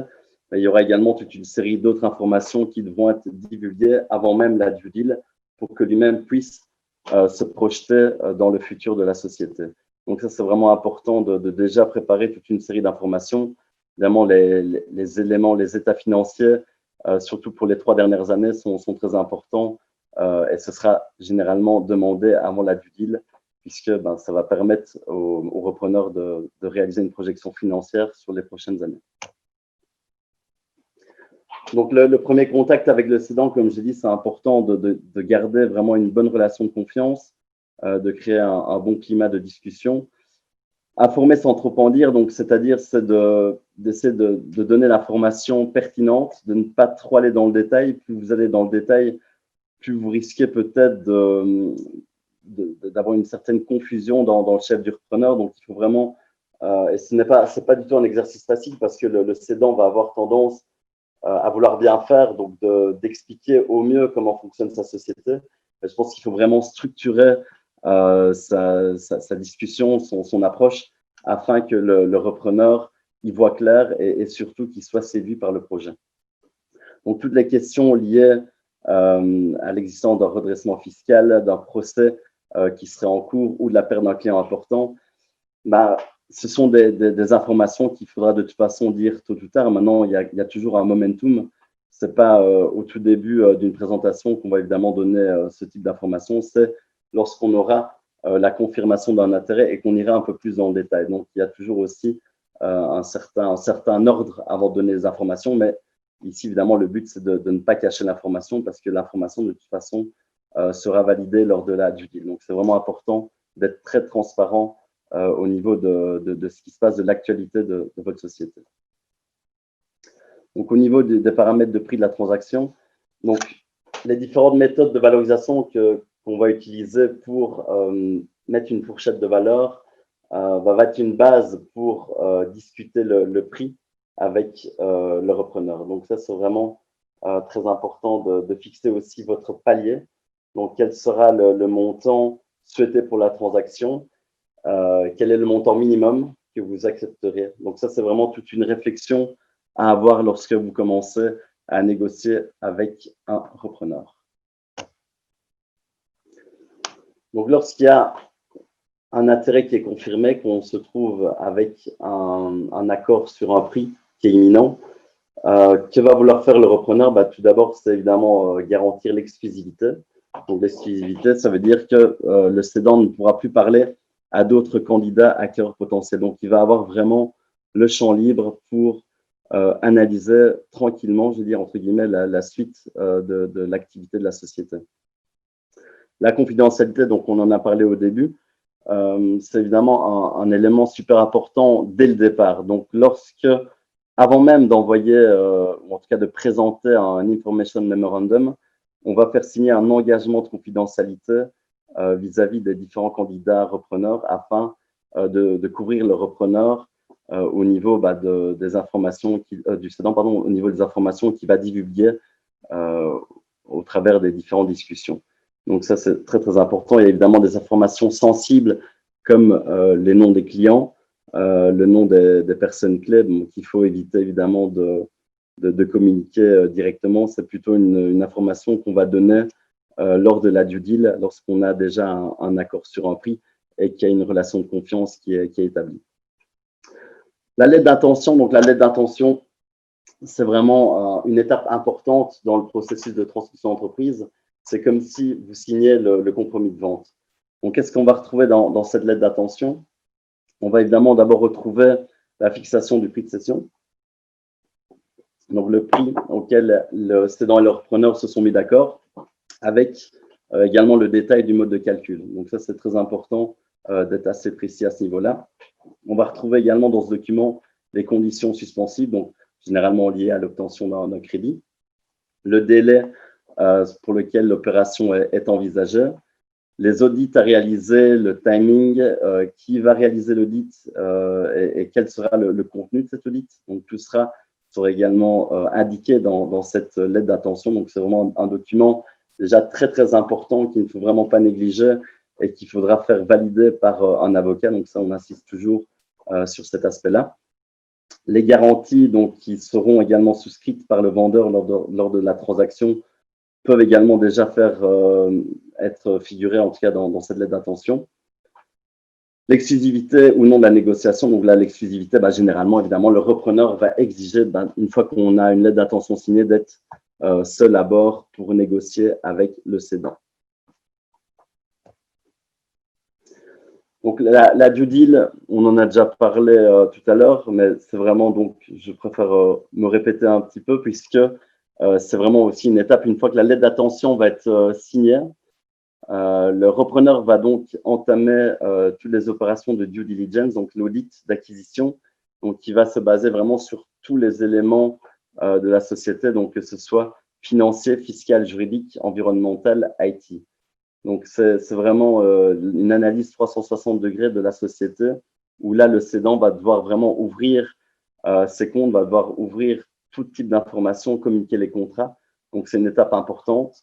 Mais il y aura également toute une série d'autres informations qui devront être divulguées avant même la due deal pour que lui-même puisse se projeter dans le futur de la société. Donc, ça, c'est vraiment important de déjà préparer toute une série d'informations. Évidemment, les éléments, les états financiers, surtout pour les 3 dernières années, sont très importants et ce sera généralement demandé avant la due deal, puisque ça va permettre aux repreneurs de réaliser une projection financière sur les prochaines années. Donc, le premier contact avec le cédant, comme j'ai dit, c'est important de garder vraiment une bonne relation de confiance, de créer un bon climat de discussion. Informer sans trop en dire, donc c'est-à-dire d'essayer de donner l'information pertinente, de ne pas trop aller dans le détail. Plus vous allez dans le détail, plus vous risquez peut-être d'avoir une certaine confusion dans le chef du repreneur. Donc, il faut vraiment, et ce n'est pas du tout un exercice facile parce que le cédant va avoir tendance à vouloir bien faire, donc d'expliquer au mieux comment fonctionne sa société. Mais je pense qu'il faut vraiment structurer sa discussion, son approche, afin que le repreneur y voit clair et surtout qu'il soit séduit par le projet. Donc, toutes les questions liées à l'existence d'un redressement fiscal, d'un procès qui serait en cours ou de la perte d'un client important, ce sont des informations qu'il faudra de toute façon dire tôt ou tard. Maintenant, il y a toujours un momentum. Ce n'est pas au tout début d'une présentation qu'on va évidemment donner ce type d'informations, c'est lorsqu'on aura la confirmation d'un intérêt et qu'on ira un peu plus dans le détail. Donc, il y a toujours aussi un certain ordre avant de donner les informations, mais ici, évidemment, le but, c'est de ne pas cacher l'information parce que l'information, de toute façon, sera validé lors de la due deal. Donc, c'est vraiment important d'être très transparent au niveau de ce qui se passe, de l'actualité de votre société. Donc, au niveau des paramètres de prix de la transaction, donc, les différentes méthodes de valorisation qu'on va utiliser pour mettre une fourchette de valeur va être une base pour discuter le prix avec le repreneur. Donc, ça, c'est vraiment très important de fixer aussi votre palier. Donc, quel sera le montant souhaité pour la transaction? Quel est le montant minimum que vous accepteriez? Donc, ça, c'est vraiment toute une réflexion à avoir lorsque vous commencez à négocier avec un repreneur. Donc, lorsqu'il y a un intérêt qui est confirmé, qu'on se trouve avec un accord sur un prix qui est imminent, que va vouloir faire le repreneur? Tout d'abord, c'est évidemment garantir l'exclusivité. Donc, l'exclusivité, ça veut dire que le cédant ne pourra plus parler à d'autres candidats acquéreurs potentiels. Donc, il va avoir vraiment le champ libre pour analyser tranquillement, je veux dire, entre guillemets, la suite de l'activité de la société. La confidentialité, donc on en a parlé au début, c'est évidemment un élément super important dès le départ. Donc, avant même d'envoyer, ou en tout cas de présenter un Information Memorandum, on va faire signer un engagement de confidentialité vis-à-vis des différents candidats repreneurs afin de couvrir le repreneur au niveau des informations du cédant, au niveau des informations qu'il va divulguer au travers des différentes discussions. Donc ça, c'est très, très important. Il y a évidemment des informations sensibles comme les noms des clients, le nom des personnes clés, donc il faut éviter évidemment de communiquer directement. C'est plutôt une information qu'on va donner lors de la due deal, lorsqu'on a déjà un accord sur un prix et qu'il y a une relation de confiance qui est établie. La lettre d'intention, donc la lettre d'intention, c'est vraiment une étape importante dans le processus de transmission d'entreprise. C'est comme si vous signez le compromis de vente. Donc, qu'est-ce qu'on va retrouver dans cette lettre d'intention? On va évidemment d'abord retrouver la fixation du prix de cession. Donc, le prix auquel le cédant et le repreneur se sont mis d'accord, avec également le détail du mode de calcul. Donc, ça, c'est très important d'être assez précis à ce niveau-là. On va retrouver également dans ce document les conditions suspensives, donc généralement liées à l'obtention d'un crédit, le délai pour lequel l'opération est envisagée, les audits à réaliser, le timing, qui va réaliser l'audit et quel sera le contenu de cet audit. Donc, tout sera également indiqué dans cette lettre d'intention. Donc, c'est vraiment un document déjà très, très important qu'il ne faut vraiment pas négliger et qu'il faudra faire valider par un avocat. Donc, ça, on insiste toujours sur cet aspect-là. Les garanties donc, qui seront également souscrites par le vendeur lors de la transaction peuvent également déjà être figurées, en tout cas dans cette lettre d'intention. L'exclusivité ou non de la négociation, donc là, l'exclusivité, généralement, évidemment, le repreneur va exiger, une fois qu'on a une lettre d'intention signée, d'être seul à bord pour négocier avec le cédant. Donc, la due deal, on en a déjà parlé tout à l'heure, mais c'est vraiment, donc, je préfère me répéter un petit peu, puisque c'est vraiment aussi une étape. Une fois que la lettre d'intention va être signée, le repreneur va donc entamer toutes les opérations de due diligence, donc l'audit d'acquisition, donc qui va se baser vraiment sur tous les éléments de la société, donc que ce soit financier, fiscal, juridique, environnemental, IT. Donc, c'est vraiment une analyse 360 degrés de la société où là, le cédant va devoir vraiment ouvrir ses comptes, va devoir ouvrir tout type d'informations, communiquer les contrats. Donc, c'est une étape importante.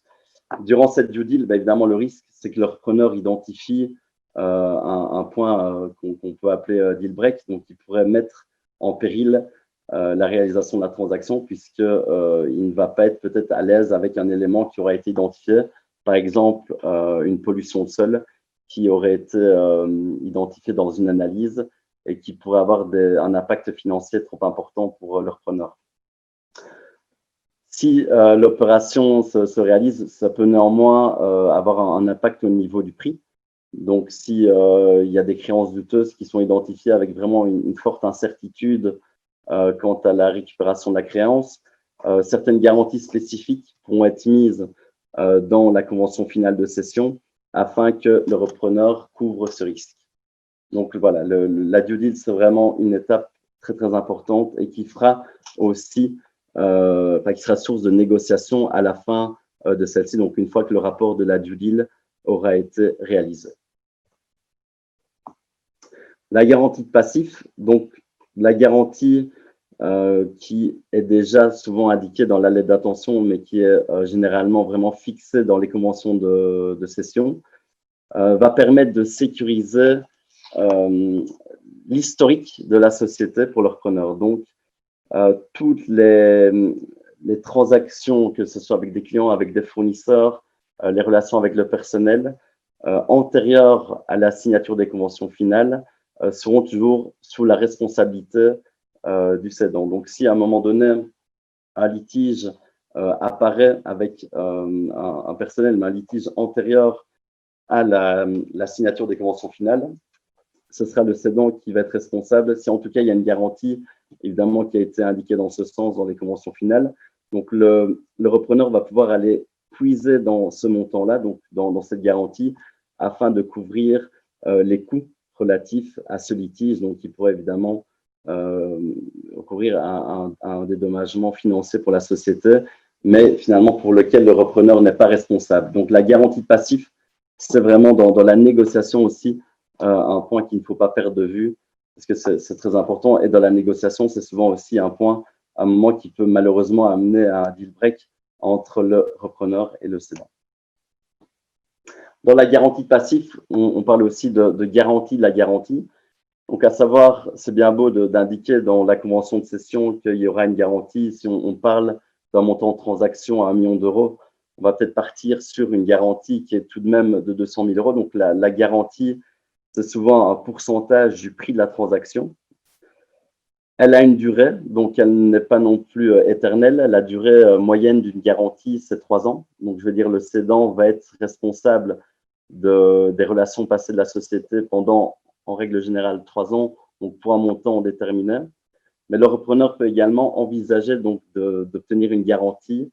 Durant cette due deal, évidemment, le risque, c'est que le repreneur identifie un point qu'on peut appeler deal break, donc il pourrait mettre en péril la réalisation de la transaction puisqu'il ne va pas être peut-être à l'aise avec un élément qui aura été identifié, par exemple une pollution de sol qui aurait été identifiée dans une analyse et qui pourrait avoir un impact financier trop important pour le repreneur. Si l'opération se réalise, ça peut néanmoins avoir un impact au niveau du prix. Donc, s'il y a des créances douteuses qui sont identifiées avec vraiment une forte incertitude quant à la récupération de la créance, certaines garanties spécifiques pourront être mises dans la convention finale de cession afin que le repreneur couvre ce risque. Donc voilà, la due deal, c'est vraiment une étape très, très importante et qui fera aussi, qui sera source de négociation à la fin de celle-ci, donc une fois que le rapport de la due deal aura été réalisé. La garantie de passif, donc la garantie qui est déjà souvent indiquée dans la lettre d'intention, mais qui est généralement vraiment fixée dans les conventions de cession, va permettre de sécuriser l'historique de la société pour le repreneur. Donc, toutes les transactions, que ce soit avec des clients, avec des fournisseurs, les relations avec le personnel, antérieures à la signature des conventions finales, seront toujours sous la responsabilité du cédant. Donc, si à un moment donné, un litige apparaît avec un personnel, mais un litige antérieur à la signature des conventions finales, ce sera le cédant qui va être responsable. Si en tout cas, il y a une garantie, évidemment, qui a été indiquée dans ce sens dans les conventions finales. Donc, le repreneur va pouvoir aller puiser dans ce montant-là, donc dans cette garantie, afin de couvrir les coûts relatifs à ce litige, donc qui pourrait évidemment recourir à un dédommagement financier pour la société, mais finalement pour lequel le repreneur n'est pas responsable. Donc, la garantie de passif, c'est vraiment dans la négociation aussi un point qu'il ne faut pas perdre de vue, parce que c'est très important. Et dans la négociation, c'est souvent aussi un point, un moment qui peut malheureusement amener à un deal break entre le repreneur et le cédant. Dans la garantie de passif, on parle aussi de garantie de la garantie. Donc, à savoir, c'est bien beau d'indiquer dans la convention de cession qu'il y aura une garantie. Si on parle d'un montant de transaction à 1 million d'euros, on va peut-être partir sur une garantie qui est tout de même de 200 000 euros. Donc, la garantie, c'est souvent un pourcentage du prix de la transaction. Elle a une durée, donc elle n'est pas non plus éternelle. La durée moyenne d'une garantie, c'est 3 ans. Donc, je veux dire, le cédant va être responsable des relations passées de la société pendant, en règle générale, 3 ans, donc pour un montant déterminé. Mais le repreneur peut également envisager donc d'obtenir une garantie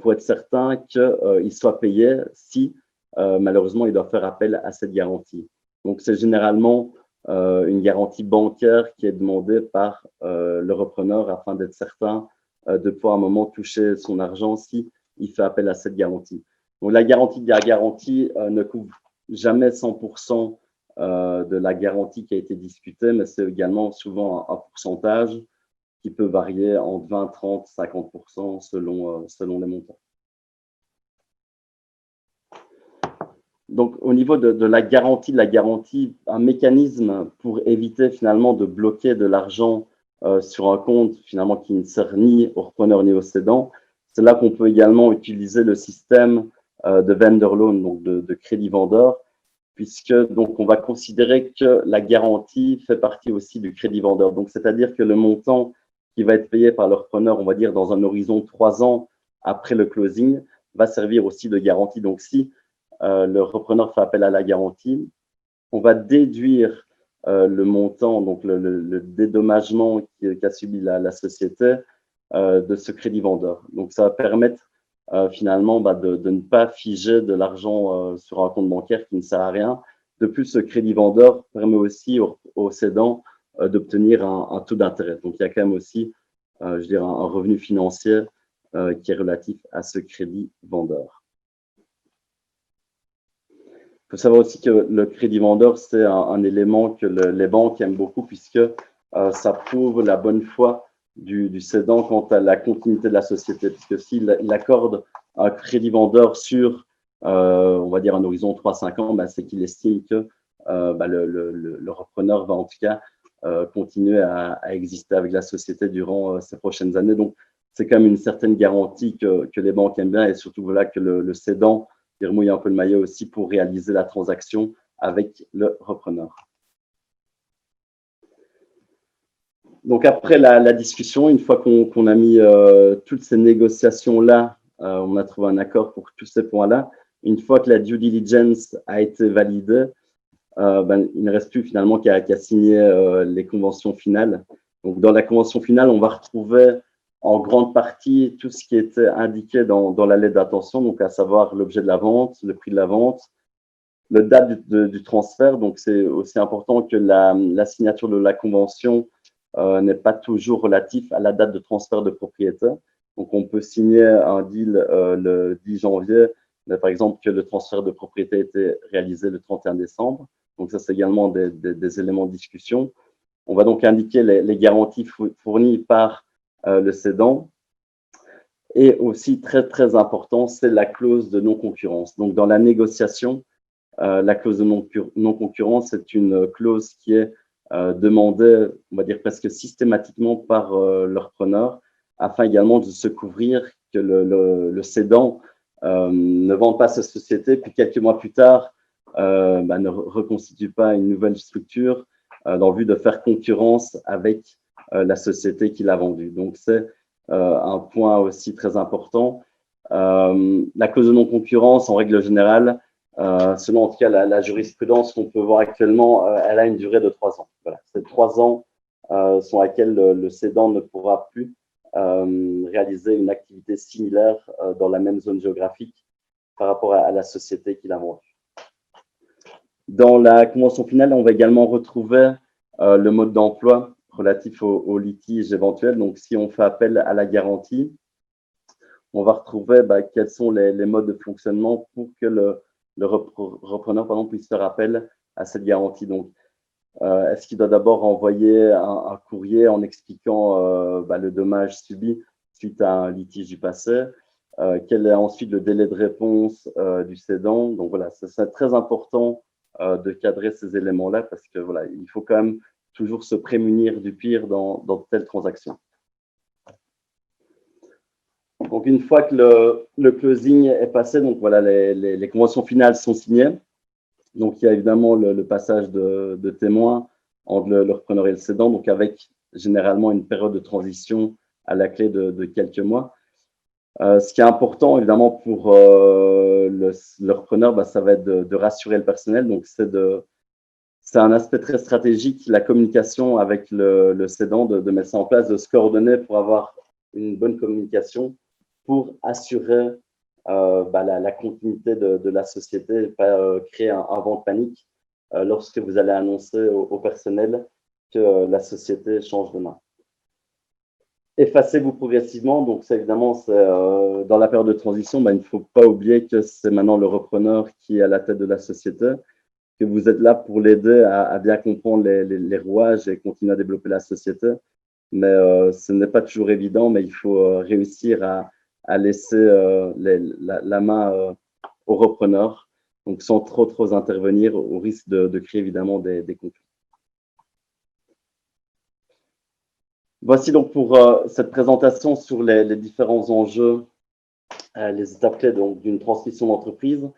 pour être certain qu'il soit payé si, malheureusement, il doit faire appel à cette garantie. Donc, c'est généralement une garantie bancaire qui est demandée par le repreneur afin d'être certain de pouvoir à un moment toucher son argent si il fait appel à cette garantie. Donc, la garantie de la garantie ne couvre jamais 100% de la garantie qui a été discutée, mais c'est également souvent un pourcentage qui peut varier entre 20, 30, 50% selon les montants. Donc, au niveau de la garantie, un mécanisme pour éviter finalement de bloquer de l'argent sur un compte finalement qui ne sert ni au repreneur ni au cédant, c'est là qu'on peut également utiliser le système de vendor loan, donc de crédit vendeur, puisque donc on va considérer que la garantie fait partie aussi du crédit vendeur. Donc, c'est-à-dire que le montant qui va être payé par le repreneur, on va dire dans un horizon de 3 ans après le closing, va servir aussi de garantie. Donc, si le repreneur fait appel à la garantie, on va déduire le montant, donc le dédommagement qu'a subi la société de ce crédit vendeur. Donc, ça va permettre finalement de ne pas figer de l'argent sur un compte bancaire qui ne sert à rien. De plus, ce crédit vendeur permet aussi au cédant d'obtenir un taux d'intérêt. Donc, il y a quand même aussi, je dirais, un revenu financier qui est relatif à ce crédit vendeur. Il faut savoir aussi que le crédit vendeur, c'est un élément que les banques aiment beaucoup puisque ça prouve la bonne foi du cédant quant à la continuité de la société. Puisque s'il accorde un crédit vendeur sur, on va dire, un horizon 3-5 ans, c'est qu'il estime que le repreneur va en tout cas continuer à exister avec la société durant ces prochaines années. Donc, c'est quand même une certaine garantie que les banques aiment bien et surtout voilà, que le cédant remouiller un peu le maillot aussi pour réaliser la transaction avec le repreneur. Donc, après la discussion, une fois qu'on a mis toutes ces négociations-là, on a trouvé un accord pour tous ces points-là. Une fois que la due diligence a été validée, il ne reste plus finalement qu'à signer les conventions finales. Donc, dans la convention finale, on va retrouver en grande partie tout ce qui était indiqué dans la lettre d'intention, donc à savoir l'objet de la vente, le prix de la vente, le date du transfert. Donc, c'est aussi important que la signature de la convention n'est pas toujours relative à la date de transfert de propriété. Donc, on peut signer un deal le 10 janvier, mais par exemple que le transfert de propriété a été réalisé le 31 décembre. Donc, ça, c'est également des éléments de discussion. On va donc indiquer les garanties fournies par le cédant. Et aussi, très, très important, c'est la clause de non-concurrence. Donc, dans la négociation, la clause de non-concurrence, c'est une clause qui est demandée, on va dire presque systématiquement par leur preneur, afin également de se couvrir que le cédant ne vende pas sa société, puis quelques mois plus tard, ne reconstitue pas une nouvelle structure dans le but de faire concurrence avec la société qui l'a vendue. Donc, c'est un point aussi très important. La clause de non-concurrence, en règle générale, selon en tout cas la jurisprudence qu'on peut voir actuellement, elle a une durée de 3 ans. Voilà. Ces 3 ans sont laquelle le cédant ne pourra plus réaliser une activité similaire dans la même zone géographique par rapport à la société qui l'a vendue. Dans la convention finale, on va également retrouver le mode d'emploi relatif au litige éventuel. Donc, si on fait appel à la garantie, on va retrouver quels sont les modes de fonctionnement pour que le repreneur puisse faire appel à cette garantie. Donc, est-ce qu'il doit d'abord envoyer un courrier en expliquant le dommage subi suite à un litige du passé? Quel est ensuite le délai de réponse du cédant? Donc voilà, c'est très important de cadrer ces éléments-là parce que voilà, il faut quand même toujours se prémunir du pire dans telle transaction. Donc, une fois que le closing est passé, donc voilà, les conventions finales sont signées. Donc, il y a évidemment le passage de témoins entre le repreneur et le cédant, donc avec généralement une période de transition à la clé de quelques mois. Ce qui est important, évidemment, pour le repreneur, ça va être de rassurer le personnel. Donc, c'est un aspect très stratégique, la communication avec le cédant, de mettre ça en place, de se coordonner pour avoir une bonne communication, pour assurer la continuité de la société, pas créer un vent de panique lorsque vous allez annoncer au personnel que la société change de main. Effacez-vous progressivement, donc c'est évidemment dans la période de transition, il ne faut pas oublier que c'est maintenant le repreneur qui est à la tête de la société, que vous êtes là pour l'aider à bien comprendre les rouages et continuer à développer la société. Mais ce n'est pas toujours évident, mais il faut réussir à laisser la main au repreneur, donc sans trop intervenir, au risque de créer évidemment des conflits. Voici donc pour cette présentation sur les différents enjeux, les étapes clés d'une transmission d'entreprise.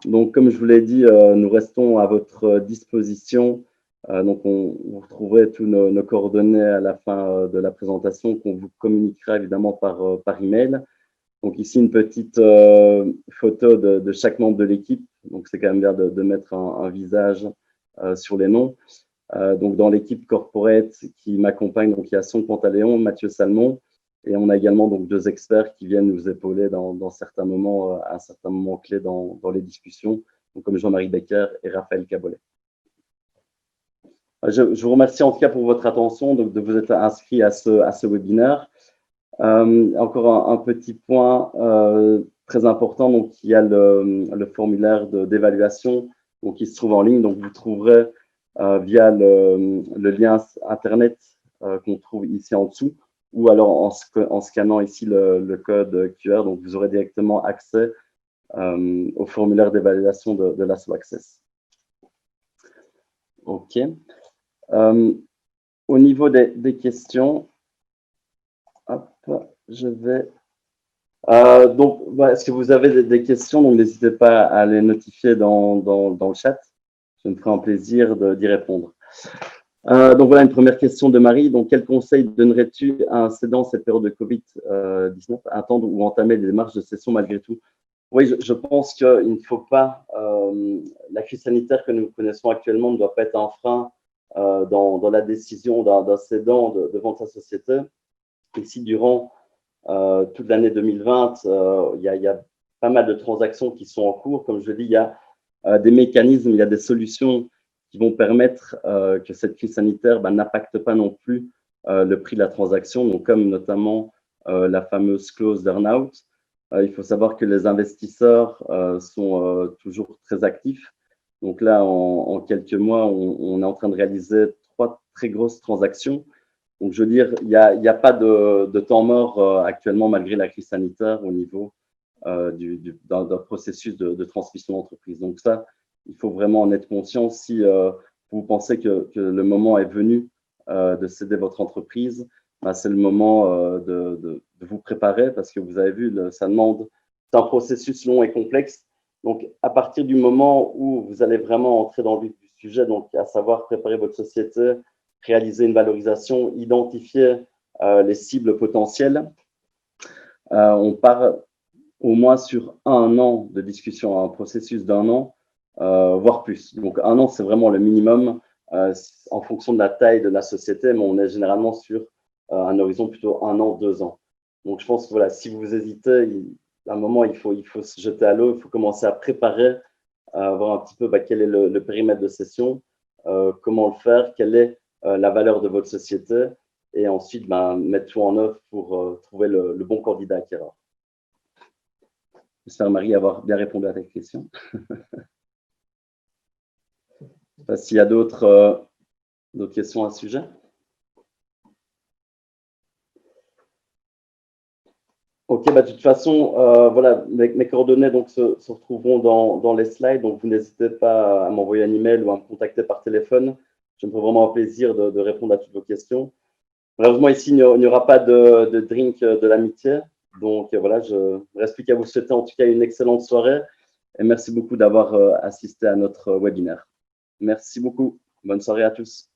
Donc, comme je vous l'ai dit, nous restons à votre disposition. Donc, vous retrouverez tous nos coordonnées à la fin de la présentation qu'on vous communiquera évidemment par email. Donc, ici, une petite photo de chaque membre de l'équipe. Donc, c'est quand même bien de mettre un visage sur les noms. Donc, dans l'équipe corporate qui m'accompagne, donc il y a Son Pantaléon, Mathieu Salmon, et on a également donc 2 experts qui viennent nous épauler dans certains moments, à un certain moment clé dans les discussions, donc comme Jean-Marie Becker et Raphaël Cabolet. Je vous remercie en tout cas pour votre attention, de vous être inscrit à ce webinaire. Encore un petit point très important, donc il y a le formulaire d'évaluation qui se trouve en ligne, donc vous trouverez via le lien internet qu'on trouve ici en dessous, ou alors en scannant ici le code QR, donc vous aurez directement accès au formulaire d'évaluation de l'Asso Access. OK. Au niveau des questions, hop, je vais… donc, est-ce que vous avez des questions? Donc, n'hésitez pas à les notifier dans le chat. Je me ferai un plaisir d'y répondre. Donc, voilà une première question de Marie. Donc, quel conseil donnerais-tu à un cédant cette période de Covid-19, attendre ou entamer les démarches de cession malgré tout? Oui, je pense qu'il ne faut pas… la crise sanitaire que nous connaissons actuellement ne doit pas être un frein dans la décision d'un cédant de vendre sa société. Et si durant toute l'année 2020, il y a pas mal de transactions qui sont en cours. Comme je le dis, il y a des mécanismes, il y a des solutions qui vont permettre que cette crise sanitaire n'impacte pas non plus le prix de la transaction, donc comme notamment la fameuse clause d'earn-out. Il faut savoir que les investisseurs sont toujours très actifs. Donc là, en quelques mois, on est en train de réaliser 3 très grosses transactions. Donc, je veux dire, il n'y a pas de temps mort actuellement malgré la crise sanitaire au niveau d'un processus de transmission d'entreprise. Donc ça, il faut vraiment en être conscient. Si vous pensez que le moment est venu de céder votre entreprise, c'est le moment de vous préparer parce que vous avez vu, ça demande, c'est un processus long et complexe. Donc, à partir du moment où vous allez vraiment entrer dans le vif du sujet, donc à savoir préparer votre société, réaliser une valorisation, identifier les cibles potentielles, on part au moins sur 1 an de discussion, un processus d'1 an, voire plus. Donc, 1 an, c'est vraiment le minimum en fonction de la taille de la société, mais on est généralement sur un horizon plutôt 1 an, 2 ans. Donc, je pense que voilà, si vous hésitez, à un moment, il faut se jeter à l'eau, il faut commencer à préparer, voir un petit peu quel est le périmètre de cession, comment le faire, quelle est la valeur de votre société, et ensuite mettre tout en œuvre pour trouver le bon candidat acquéreur. J'espère, Marie, avoir bien répondu à ta question. Je ne sais pas s'il y a d'autres questions à ce sujet. Ok, de toute façon, voilà, mes coordonnées donc, se retrouveront dans les slides, donc vous n'hésitez pas à m'envoyer un email ou à me contacter par téléphone. Je me ferai vraiment un plaisir de répondre à toutes vos questions. Malheureusement, ici, il n'y aura pas de drink de l'amitié. Donc voilà, je ne reste plus qu'à vous souhaiter en tout cas une excellente soirée et merci beaucoup d'avoir assisté à notre webinaire. Merci beaucoup. Bonne soirée à tous.